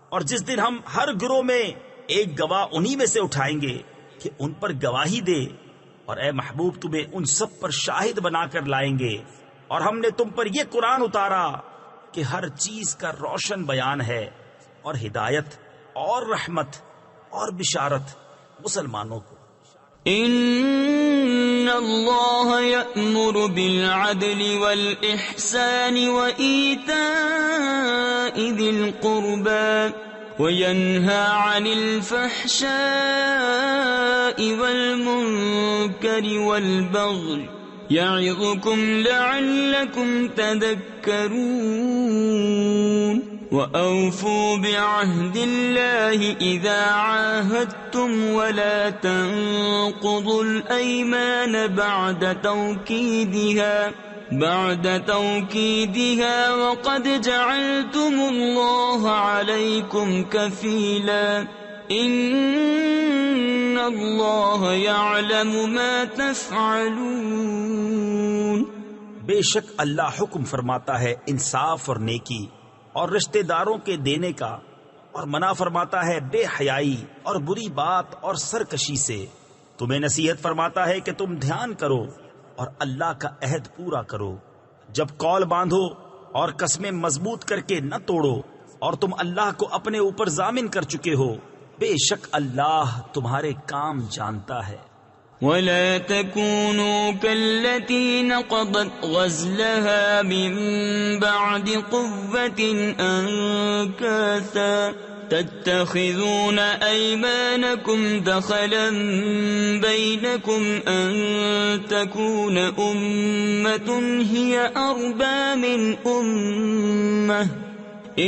Speaker 2: اور جس دن ہم ہر گروہ میں ایک گواہ انہی میں سے اٹھائیں گے کہ ان پر گواہی دے. اور اے محبوب تمہیں ان سب پر شاہد بنا کر لائیں گے. اور ہم نے تم پر یہ قرآن اتارا کہ ہر چیز کا روشن بیان ہے اور ہدایت اور رحمت اور بشارت مسلمانوں کو.
Speaker 1: ان اللہ یأمر بالعدل والإحسان وإیتاء ذی القربى وینہا عن الفحشاء والمنکر والبغی یعظکم لعلکم تذکرون. وَأَوْفُوا بِعَهْدِ اللَّهِ إِذَا عَاهَدتُّمْ وَلَا تَنقُضُوا الْأَيْمَانَ بعد توكيدها وقد جعلتم الله عليكم كفيلا إن الله يعلم ما تفعلون۔
Speaker 2: بے شک اللہ حکم فرماتا ہے انصاف اور نیکی اور رشتہ داروں کے دینے کا، اور منع فرماتا ہے بے حیائی اور بری بات اور سرکشی سے۔ تمہیں نصیحت فرماتا ہے کہ تم دھیان کرو اور اللہ کا عہد پورا کرو۔ جب قول باندھو اور قسمیں مضبوط کر کے نہ توڑو، اور تم اللہ کو اپنے اوپر ضامن کر چکے ہو، بے شک اللہ تمہارے کام جانتا ہے۔
Speaker 1: وَلَا تَكُونُوا كَالَّتِي نَقَضَتْ غَزْلَهَا مِن بَعْدِ قُوَّةٍ أَنكَاثًا تَتَّخِذُونَ أَيْمَانَكُمْ دَخَلًا بَيْنَكُمْ أَن تَكُونَ أُمَّةٌ هِيَ أَرْبَى مِنْ أُمَّةٍ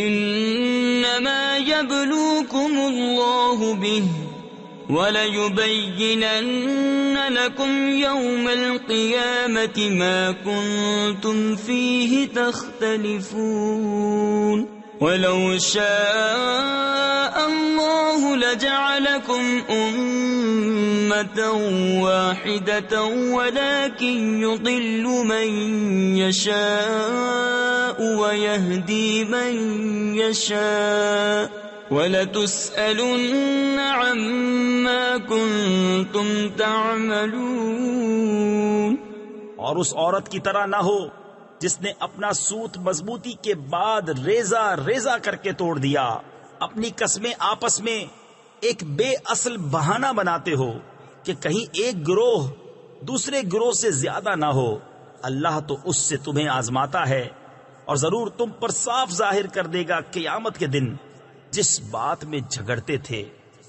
Speaker 1: إِنَّمَا يَبْلُوكُمُ اللَّهُ بِهِ وَلَيُبَيِّنَنَّ لَكُمْ يَوْمَ الْقِيَامَةِ مَا كُنْتُمْ فِيهِ تَخْتَلِفُونَ وَلَوْ شَاءَ اللَّهُ لَجَعَلَكُمْ أُمَّةً وَاحِدَةً وَلَكِنْ يُضِلُّ مَنْ يَشَاءُ وَيَهْدِي مَنْ يَشَاءُ وَلَتُسْأَلُنَّ عَمَّا كُنْتُمْ تَعْمَلُونَ۔
Speaker 2: اور اس عورت کی طرح نہ ہو جس نے اپنا سوت مضبوطی کے بعد ریزہ ریزہ کر کے توڑ دیا۔ اپنی قسمیں آپس میں ایک بے اصل بہانہ بناتے ہو کہ کہیں ایک گروہ دوسرے گروہ سے زیادہ نہ ہو۔ اللہ تو اس سے تمہیں آزماتا ہے، اور ضرور تم پر صاف ظاہر کر دے گا قیامت کے دن جس بات میں جھگڑتے تھے۔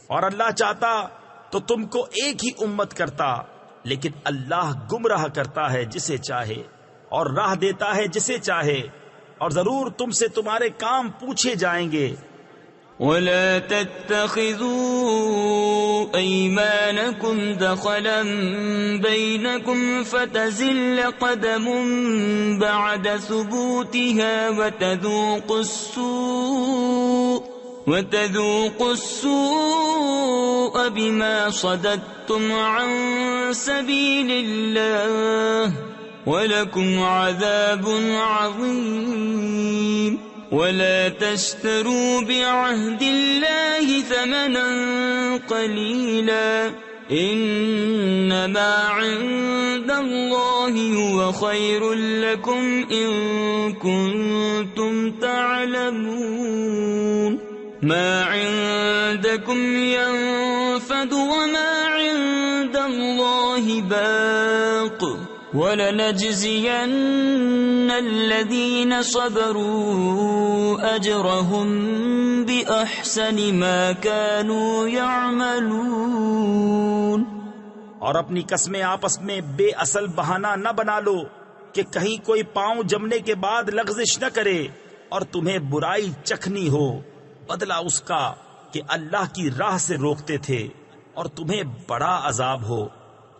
Speaker 2: اور اللہ چاہتا تو تم کو ایک ہی امت کرتا، لیکن اللہ گمراہ کرتا ہے جسے چاہے اور راہ دیتا ہے جسے چاہے، اور ضرور تم سے تمہارے کام پوچھے جائیں گے۔
Speaker 1: وَلَا تَتَّخِذُوا أَيْمَانَكُمْ دَخَلًا بَيْنَكُمْ فَتَزِلَّ قَدَمٌ بَعْدَ ثُبُوتِهَا وَتَذُوقُوا السُّوءَ بِمَا صَدَدتُّمْ عَن سَبِيلِ اللَّهِ وَلَكُمْ عَذَابٌ عَظِيمٌ۔ وَلَا تَشْتَرُوا بِعَهْدِ اللَّهِ ثَمَنًا قَلِيلًا إِنَّمَا عِندَ اللَّهِ هُوَ خَيْرٌ لَكُمْ إِن كُنتُمْ تَعْلَمُونَ مَا عِندَكُمْ يَنفَدُ وَمَا عِندَ اللَّهِ بَاقٍ وَلَنَجْزِيَنَّ الَّذِينَ صَبَرُوا أَجْرَهُمْ بِأَحْسَنِ مَا كَانُوا يَعْمَلُونَ۔
Speaker 2: اور اپنی قسمیں آپس میں بے اصل بہانہ نہ بنا لو کہ کہیں کوئی پاؤں جمنے کے بعد لغزش نہ کرے اور تمہیں برائی چکھنی ہو، بدلہ اس کا کہ اللہ کی راہ سے روکتے تھے اور تمہیں بڑا عذاب ہو۔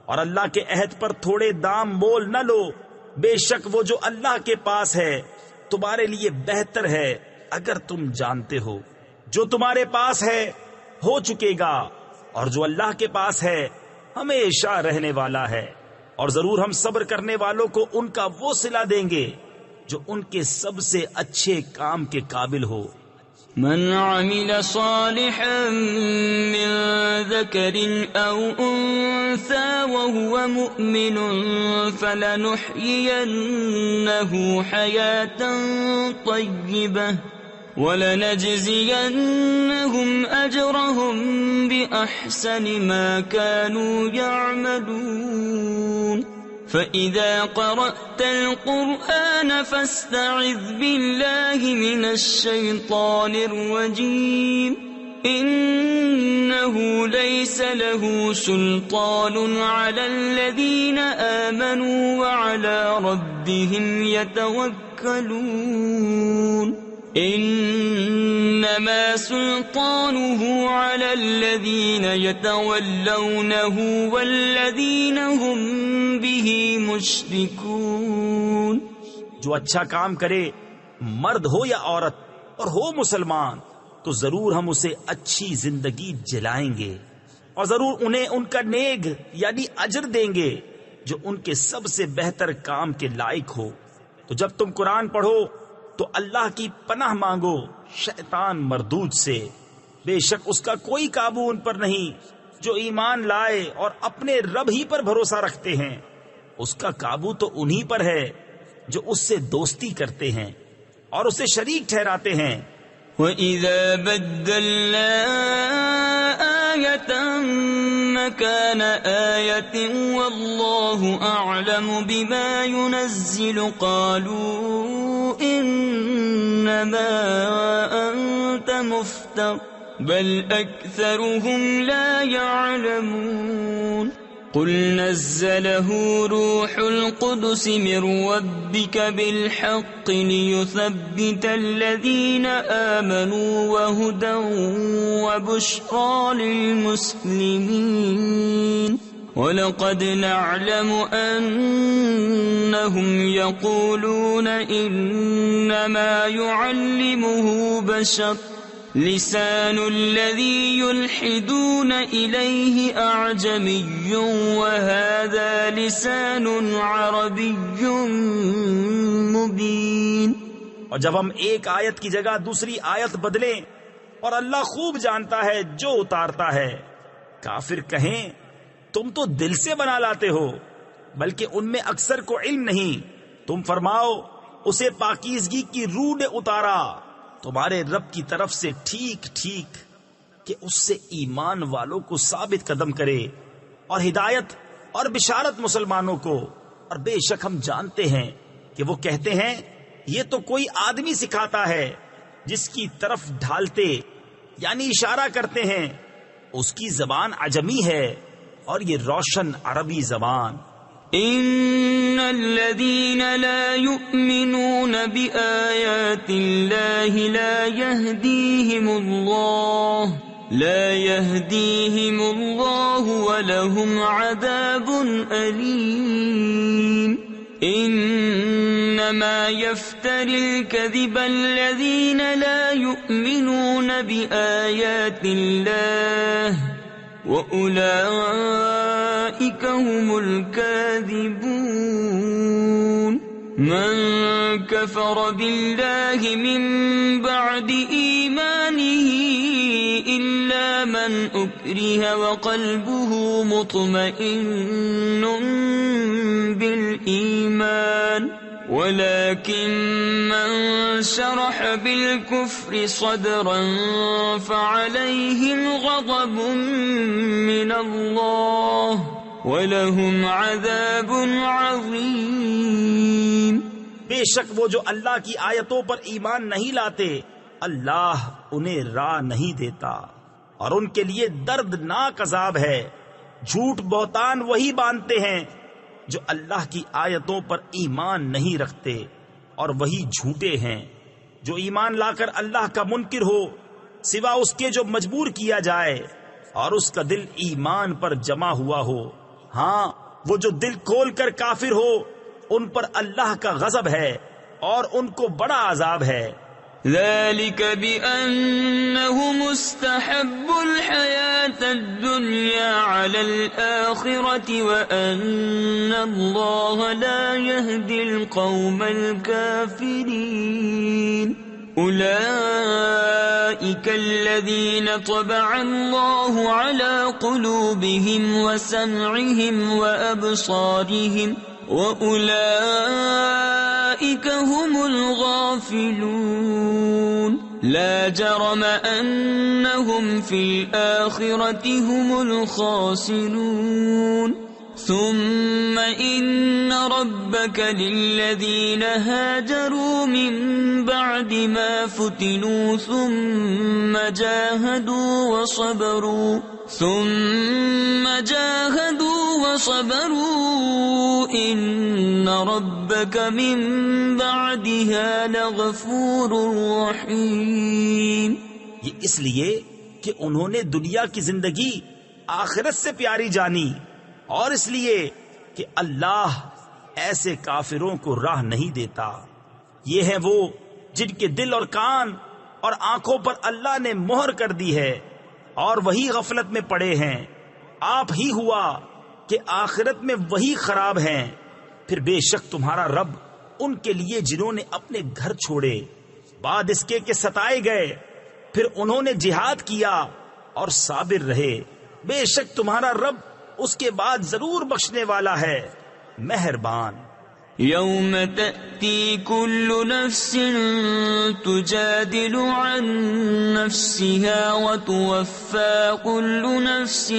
Speaker 2: اور اللہ کے عہد پر تھوڑے دام مول نہ لو، بے شک وہ جو اللہ کے پاس ہے تمہارے لیے بہتر ہے اگر تم جانتے ہو۔ جو تمہارے پاس ہے ہو چکے گا، اور جو اللہ کے پاس ہے ہمیشہ رہنے والا ہے، اور ضرور ہم صبر کرنے والوں کو ان کا وہ صلہ دیں گے جو ان کے سب سے اچھے کام کے قابل ہو۔
Speaker 1: من عمل صالحا من ذكر أو أنثى وهو مؤمن فلنحيينه حياة طيبة وَلَنَجْزِيَنَّهُمْ أَجْرَهُمْ بِأَحْسَنِ مَا كَانُوا يَعْمَلُونَ فَإِذَا قَرَأْتَ الْقُرْآنَ فَاسْتَعِذْ بِاللَّهِ مِنَ الشَّيْطَانِ الرَّجِيمِ إِنَّهُ لَيْسَ لَهُ سُلْطَانٌ عَلَى الَّذِينَ آمَنُوا وَعَلَى رَبِّهِمْ يَتَوَكَّلُونَ إنما سلطانه على الذين يتولونه والذين هم به مشركون.
Speaker 2: جو اچھا کام کرے مرد ہو یا عورت اور ہو مسلمان تو ضرور ہم اسے اچھی زندگی جلائیں گے اور ضرور انہیں ان کا نیک یعنی اجر دیں گے جو ان کے سب سے بہتر کام کے لائق ہو. تو جب تم قرآن پڑھو تو اللہ کی پناہ مانگو شیطان مردود سے. بے شک اس کا کوئی قابو ان پر نہیں جو ایمان لائے اور اپنے رب ہی پر بھروسہ رکھتے ہیں. اس کا قابو تو انہی پر ہے جو اس سے دوستی کرتے ہیں اور اسے شریک ٹھہراتے ہیں.
Speaker 1: وَإِذَا بَدَّلْنَا آيَةً مَكَانَ آيَةٍ وَاللَّهُ أَعْلَمُ بِمَا يُنَزِّلُ قَالُوا إِنَّمَا أَنْتَ مُفْتَرٍ بَلْ أَكْثَرُهُمْ لَا يَعْلَمُونَ. قُلْ نَزَّلَهُ رُوحُ الْقُدُسِ مِنْ رَبِّكَ بِالْحَقِّ لِيُثَبِّتَ الَّذِينَ آمَنُوا وَهُدًى وَبُشْرَى لِلْمُسْلِمِينَ. وَلَقَدْ نَعْلَمُ أَنَّهُمْ يَقُولُونَ إِنَّمَا يُعَلِّمُهُ بَشَرٌ لسان الذي يلحدون إليه أعجمي وهذا لسان عربي مبين.
Speaker 2: اور جب ہم ایک آیت کی جگہ دوسری آیت بدلیں اور اللہ خوب جانتا ہے جو اتارتا ہے. کافر کہیں تم تو دل سے بنا لاتے ہو بلکہ ان میں اکثر کو علم نہیں. تم فرماؤ اسے پاکیزگی کی روح نے اتارا تمہارے رب کی طرف سے ٹھیک ٹھیک کہ اس سے ایمان والوں کو ثابت قدم کرے اور ہدایت اور بشارت مسلمانوں کو. اور بے شک ہم جانتے ہیں کہ وہ کہتے ہیں یہ تو کوئی آدمی سکھاتا ہے جس کی طرف ڈھالتے یعنی اشارہ کرتے ہیں. اس کی زبان عجمی ہے اور یہ روشن عربی زبان.
Speaker 1: إن الذين لا يؤمنون بآيات الله لا يهديهم الله ولهم عذاب أليم. إنما يفتري الكذب الذين لا يؤمنون بآيات الله وَأُولَئِكَ هُمُ الْكَاذِبُونَ. مَنْ كَفَرَ بِاللَّهِ مِنْ بَعْدِ إِيمَانِهِ إِلَّا مَنْ أُكْرِهَ وَقَلْبُهُ مُطْمَئِنٌّ بِالْإِيمَانِ ولكن من شرح بالكفر صدرا فعليهم غضب من الله ولهم عذاب عظيم.
Speaker 2: بے شک وہ جو اللہ کی آیتوں پر ایمان نہیں لاتے اللہ انہیں راہ نہیں دیتا اور ان کے لیے دردناک عذاب ہے. جھوٹ بہتان وہی باندھتے ہیں جو اللہ کی آیتوں پر ایمان نہیں رکھتے اور وہی جھوٹے ہیں جو ایمان لا کر اللہ کا منکر ہو سوا اس کے جو مجبور کیا جائے اور اس کا دل ایمان پر جمع ہوا ہو. ہاں وہ جو دل کھول کر کافر ہو ان پر اللہ کا غضب ہے اور ان کو بڑا عذاب ہے.
Speaker 1: ذلك بأنه مستحب الحياة الدنيا على الآخرة وأن الله لا يهدي القوم الكافرين. أولئك الذين طبع الله على قلوبهم وسمعهم وأبصارهم وَأُولَئِكَ هُمُ الْغَافِلُونَ. لَا جَرَمَ أَنَّهُمْ فِي الْآخِرَةِ هُمُ الْخَاسِرُونَ. ثُمَّ إِنَّ رَبَّكَ لِلَّذِينَ هَاجَرُوا مِن بَعْدِ مَا فُتِنُوا ثُمَّ جَاهَدُوا وصبروا إن ربك من بعدها لغفور رحيم.
Speaker 2: یہ اس لیے کہ انہوں نے دنیا کی زندگی آخرت سے پیاری جانی، اور اس لیے کہ اللہ ایسے کافروں کو راہ نہیں دیتا. یہ ہیں وہ جن کے دل اور کان اور آنکھوں پر اللہ نے مہر کر دی ہے، اور وہی غفلت میں پڑے ہیں. آپ ہی ہوا کہ آخرت میں وہی خراب ہیں. پھر بے شک تمہارا رب ان کے لیے جنہوں نے اپنے گھر چھوڑے بعد اس کے کہ ستائے گئے، پھر انہوں نے جہاد کیا اور صابر رہے، بے شک تمہارا رب اس کے بعد ضرور بخشنے والا ہے، مہربان.
Speaker 1: يوم تأتي كل نفس تجادل عن نفسها وتوفى كل نفس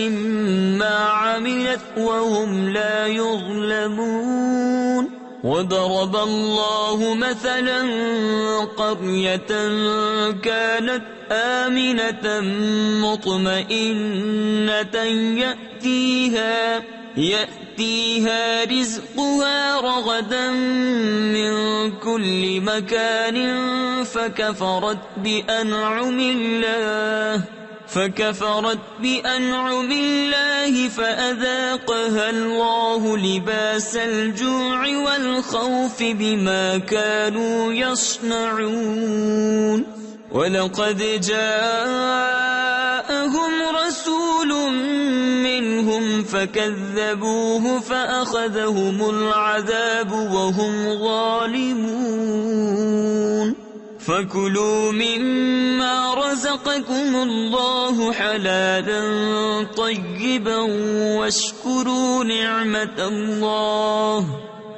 Speaker 1: ما عملت وهم لا يظلمون. وضرب الله مثلا قرية كانت آمنة مطمئنة يأتيها رزقها رغدا من كل مكان فكفرت بأنعم الله فأذاقها الله لباس الجوع والخوف بما كانوا يصنعون. وَلَقَدْ جَاءَهُمْ رَسُولٌ مِّنْهُمْ فَكَذَّبُوهُ فَأَخَذَهُمُ الْعَذَابُ وَهُمْ ظَالِمُونَ. فَكُلُوا مِمَّا رَزَقَكُمُ اللَّهُ حَلَالًا طَيِّبًا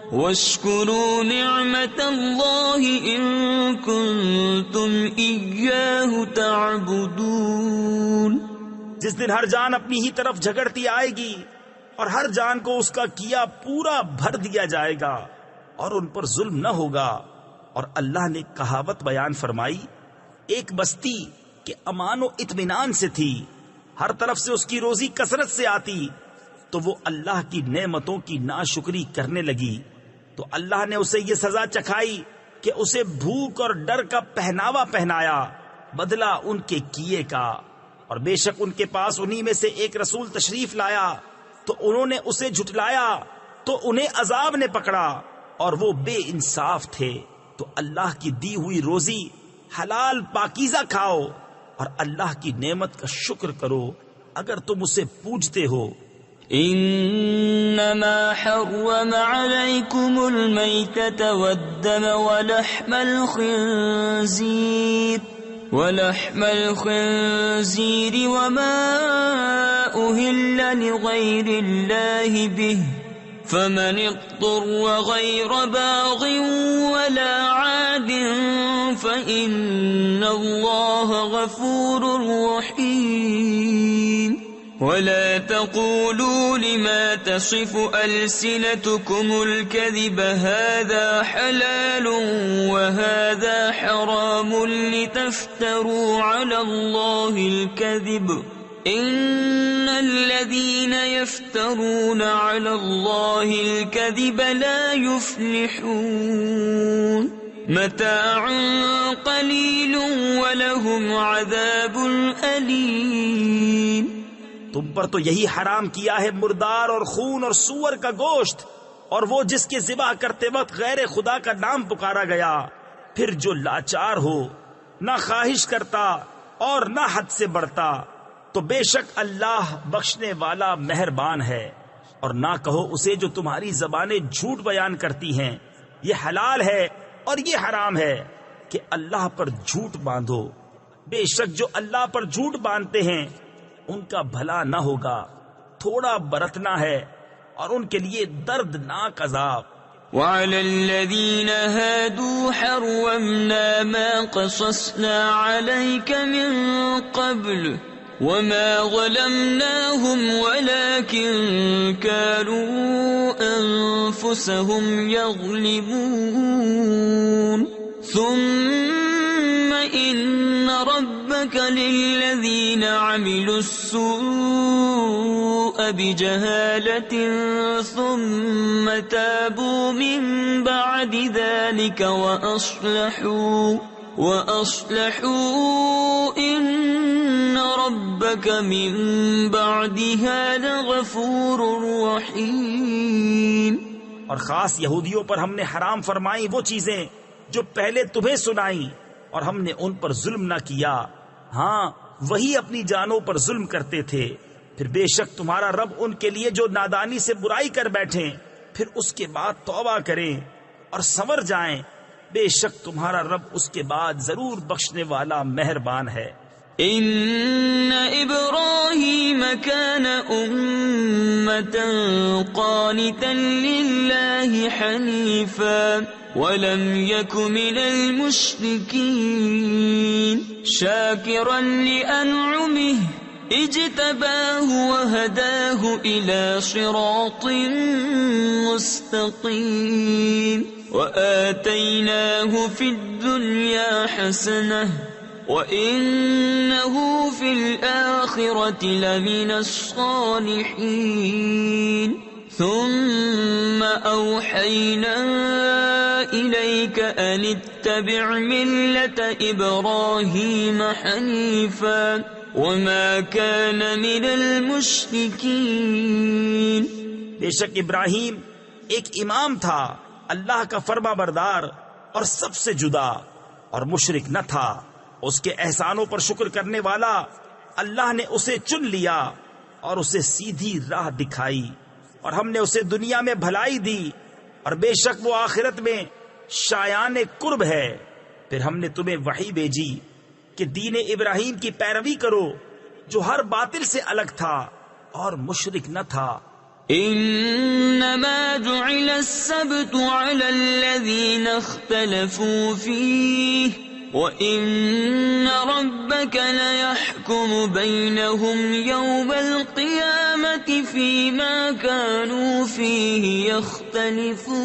Speaker 1: واشكروا نعمة الله إن كنتم إياه تعبدون.
Speaker 2: جس دن ہر جان اپنی ہی طرف جھگڑتی آئے گی اور ہر جان کو اس کا کیا پورا بھر دیا جائے گا اور ان پر ظلم نہ ہوگا. اور اللہ نے کہاوت بیان فرمائی، ایک بستی کہ امان و اطمینان سے تھی، ہر طرف سے اس کی روزی کثرت سے آتی، تو وہ اللہ کی نعمتوں کی ناشکری کرنے لگی تو اللہ نے اسے یہ سزا چکھائی کہ اسے بھوک اور ڈر کا پہناوا پہنایا، بدلہ ان کے کیے کا. اور بے شک ان کے پاس انہی میں سے ایک رسول تشریف لایا تو انہوں نے اسے جھٹلایا تو انہیں عذاب نے پکڑا اور وہ بے انصاف تھے. تو اللہ کی دی ہوئی روزی حلال پاکیزہ کھاؤ اور اللہ کی نعمت کا شکر کرو اگر تم اسے پوجتے ہو.
Speaker 1: انما حرم عليكم الميتة والدم ولحم الخنزير وما أهل لغير الله به فمن اضطر غير باغ ولا عاد فإن الله غفور رحيم. ولا تقولوا لما تصف ألسنتكم الكذب هذا حلال وهذا حرام لتفتروا على الله الكذب إن الذين يفترون على الله الكذب لا يفلحون. متاع قليل ولهم عذاب أليم.
Speaker 2: تم پر تو یہی حرام کیا ہے مردار اور خون اور سور کا گوشت، اور وہ جس کے ذبح کرتے وقت غیر خدا کا نام پکارا گیا. پھر جو لاچار ہو، نہ خواہش کرتا اور نہ حد سے بڑھتا، تو بے شک اللہ بخشنے والا مہربان ہے. اور نہ کہو اسے جو تمہاری زبانیں جھوٹ بیان کرتی ہیں، یہ حلال ہے اور یہ حرام ہے کہ اللہ پر جھوٹ باندھو. بے شک جو اللہ پر جھوٹ باندھتے ہیں ان کا بھلا نہ ہوگا، تھوڑا برتنا ہے اور ان کے لیے دردناک عذاب.
Speaker 1: وعلى الذين هادوا حرمنا ما قصصنا عليك من قبل وما ظلمناهم ولكن كانوا أنفسهم يظلمون. ثم إن ربك للذين عملوا السوء بجهالة ثم تابوا من بعد ذلك وأصلحوا إن ربك من بعدها لغفور رحيم.
Speaker 2: اور خاص یہودیوں پر ہم نے حرام فرمائی وہ چیزیں جو پہلے تمہیں سنائیں، اور ہم نے ان پر ظلم نہ کیا، ہاں وہی اپنی جانوں پر ظلم کرتے تھے. پھر بے شک تمہارا رب ان کے لیے جو نادانی سے برائی کر بیٹھیں پھر اس کے بعد توبہ کریں اور سنور جائیں، بے شک تمہارا رب اس کے بعد ضرور بخشنے والا مہربان ہے.
Speaker 1: ان ابراہیم کان امة قانتا للہ حنیفا ولم یک من المشرکین شاکرا لانعمہ اجتباہ وہداہ الى صراط مستقیم وآتیناہ فی الدنیا حسنہ وَإِنَّهُ فِي الْآخِرَةِ لَمِنَ الصَّالِحِينَ ثُمَّ أَوْحَيْنَا إِلَيْكَ أَنِ اتَّبِعْ مِلَّةَ إِبْرَاهِيمَ حَنِيفًا وَمَا كَانَ مِنَ الْمُشْرِكِينَ.
Speaker 2: بے شک ابراہیم ایک امام تھا، اللہ کا فرما بردار اور سب سے جدا، اور مشرک نہ تھا. اس کے احسانوں پر شکر کرنے والا اللہ نے اسے چن لیا اور اسے سیدھی راہ دکھائی، اور ہم نے اسے دنیا میں بھلائی دی، اور بے شک وہ آخرت میں شایان قرب ہے. پھر ہم نے تمہیں وحی بھیجی کہ دین ابراہیم کی پیروی کرو جو ہر باطل سے الگ تھا اور مشرک نہ تھا.
Speaker 1: انما جعل السبت على الذين اختلفوا فيه وَإِنَّ رَبَّكَ لَيَحْكُمُ بَيْنَهُمْ يَوْمَ الْقِيَامَةِ فِيمَا كَانُوا فِيهِ يَخْتَلِفُونَ.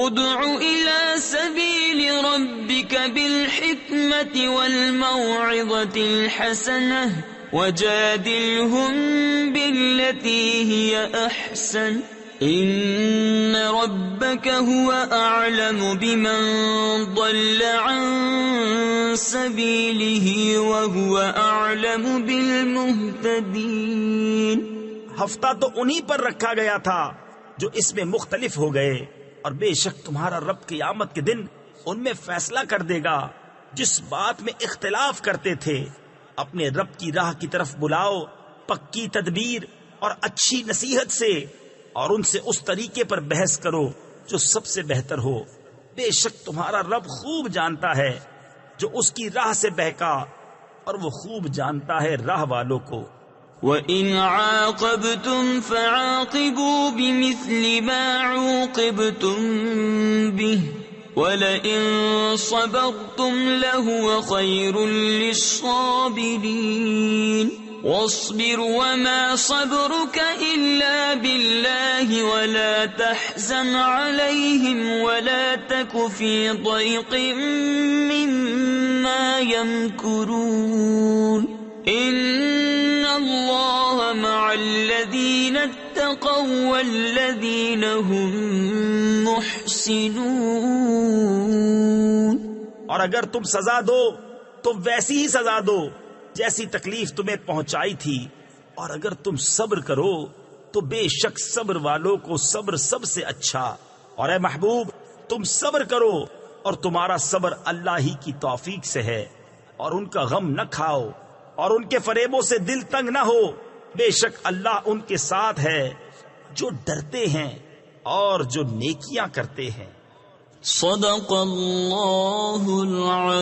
Speaker 1: ادْعُ إِلَى سَبِيلِ رَبِّكَ بِالْحِكْمَةِ وَالْمَوْعِظَةِ الْحَسَنَةِ وَجَادِلْهُمْ بِالَّتِي هِيَ أَحْسَنُ ان ربك هو اعلم بمن ضل عن سبيله وهو اعلم بالمهتدين.
Speaker 2: ہفتہ تو انہی پر رکھا گیا تھا جو اس میں مختلف ہو گئے، اور بے شک تمہارا رب قیامت کے دن ان میں فیصلہ کر دے گا جس بات میں اختلاف کرتے تھے. اپنے رب کی راہ کی طرف بلاؤ پکی تدبیر اور اچھی نصیحت سے، اور ان سے اس طریقے پر بحث کرو جو سب سے بہتر ہو. بے شک تمہارا رب خوب جانتا ہے جو اس کی راہ سے بہکا، اور وہ خوب جانتا ہے راہ والوں کو.
Speaker 1: وَإِنْ عَاقَبْتُمْ فَعَاقِبُوا بِمِثْلِ مَا عُوقِبْتُمْ بِهِ وَلَئِنْ صَبَرْتُمْ لَهُوَ خَيْرٌ لِلصَّابِرِينَ. واصبر وما صبرك إلا بالله ولا تحزن عليهم ولا تك في ضيق مما يمكرون. إن الله مع الذين اتقوا والذين هم محسنون.
Speaker 2: اور اگر تم سزا دو تو ویسی ہی سزا دو جیسی تکلیف تمہیں پہنچائی تھی، اور اگر تم صبر کرو تو بے شک صبر والوں کو صبر سب سے اچھا. اور اے محبوب تم صبر کرو، اور تمہارا صبر اللہ ہی کی توفیق سے ہے. اور ان کا غم نہ کھاؤ اور ان کے فریبوں سے دل تنگ نہ ہو، بے شک اللہ ان کے ساتھ ہے جو ڈرتے ہیں اور جو نیکیاں کرتے ہیں.
Speaker 1: صدق اللہ العظیم.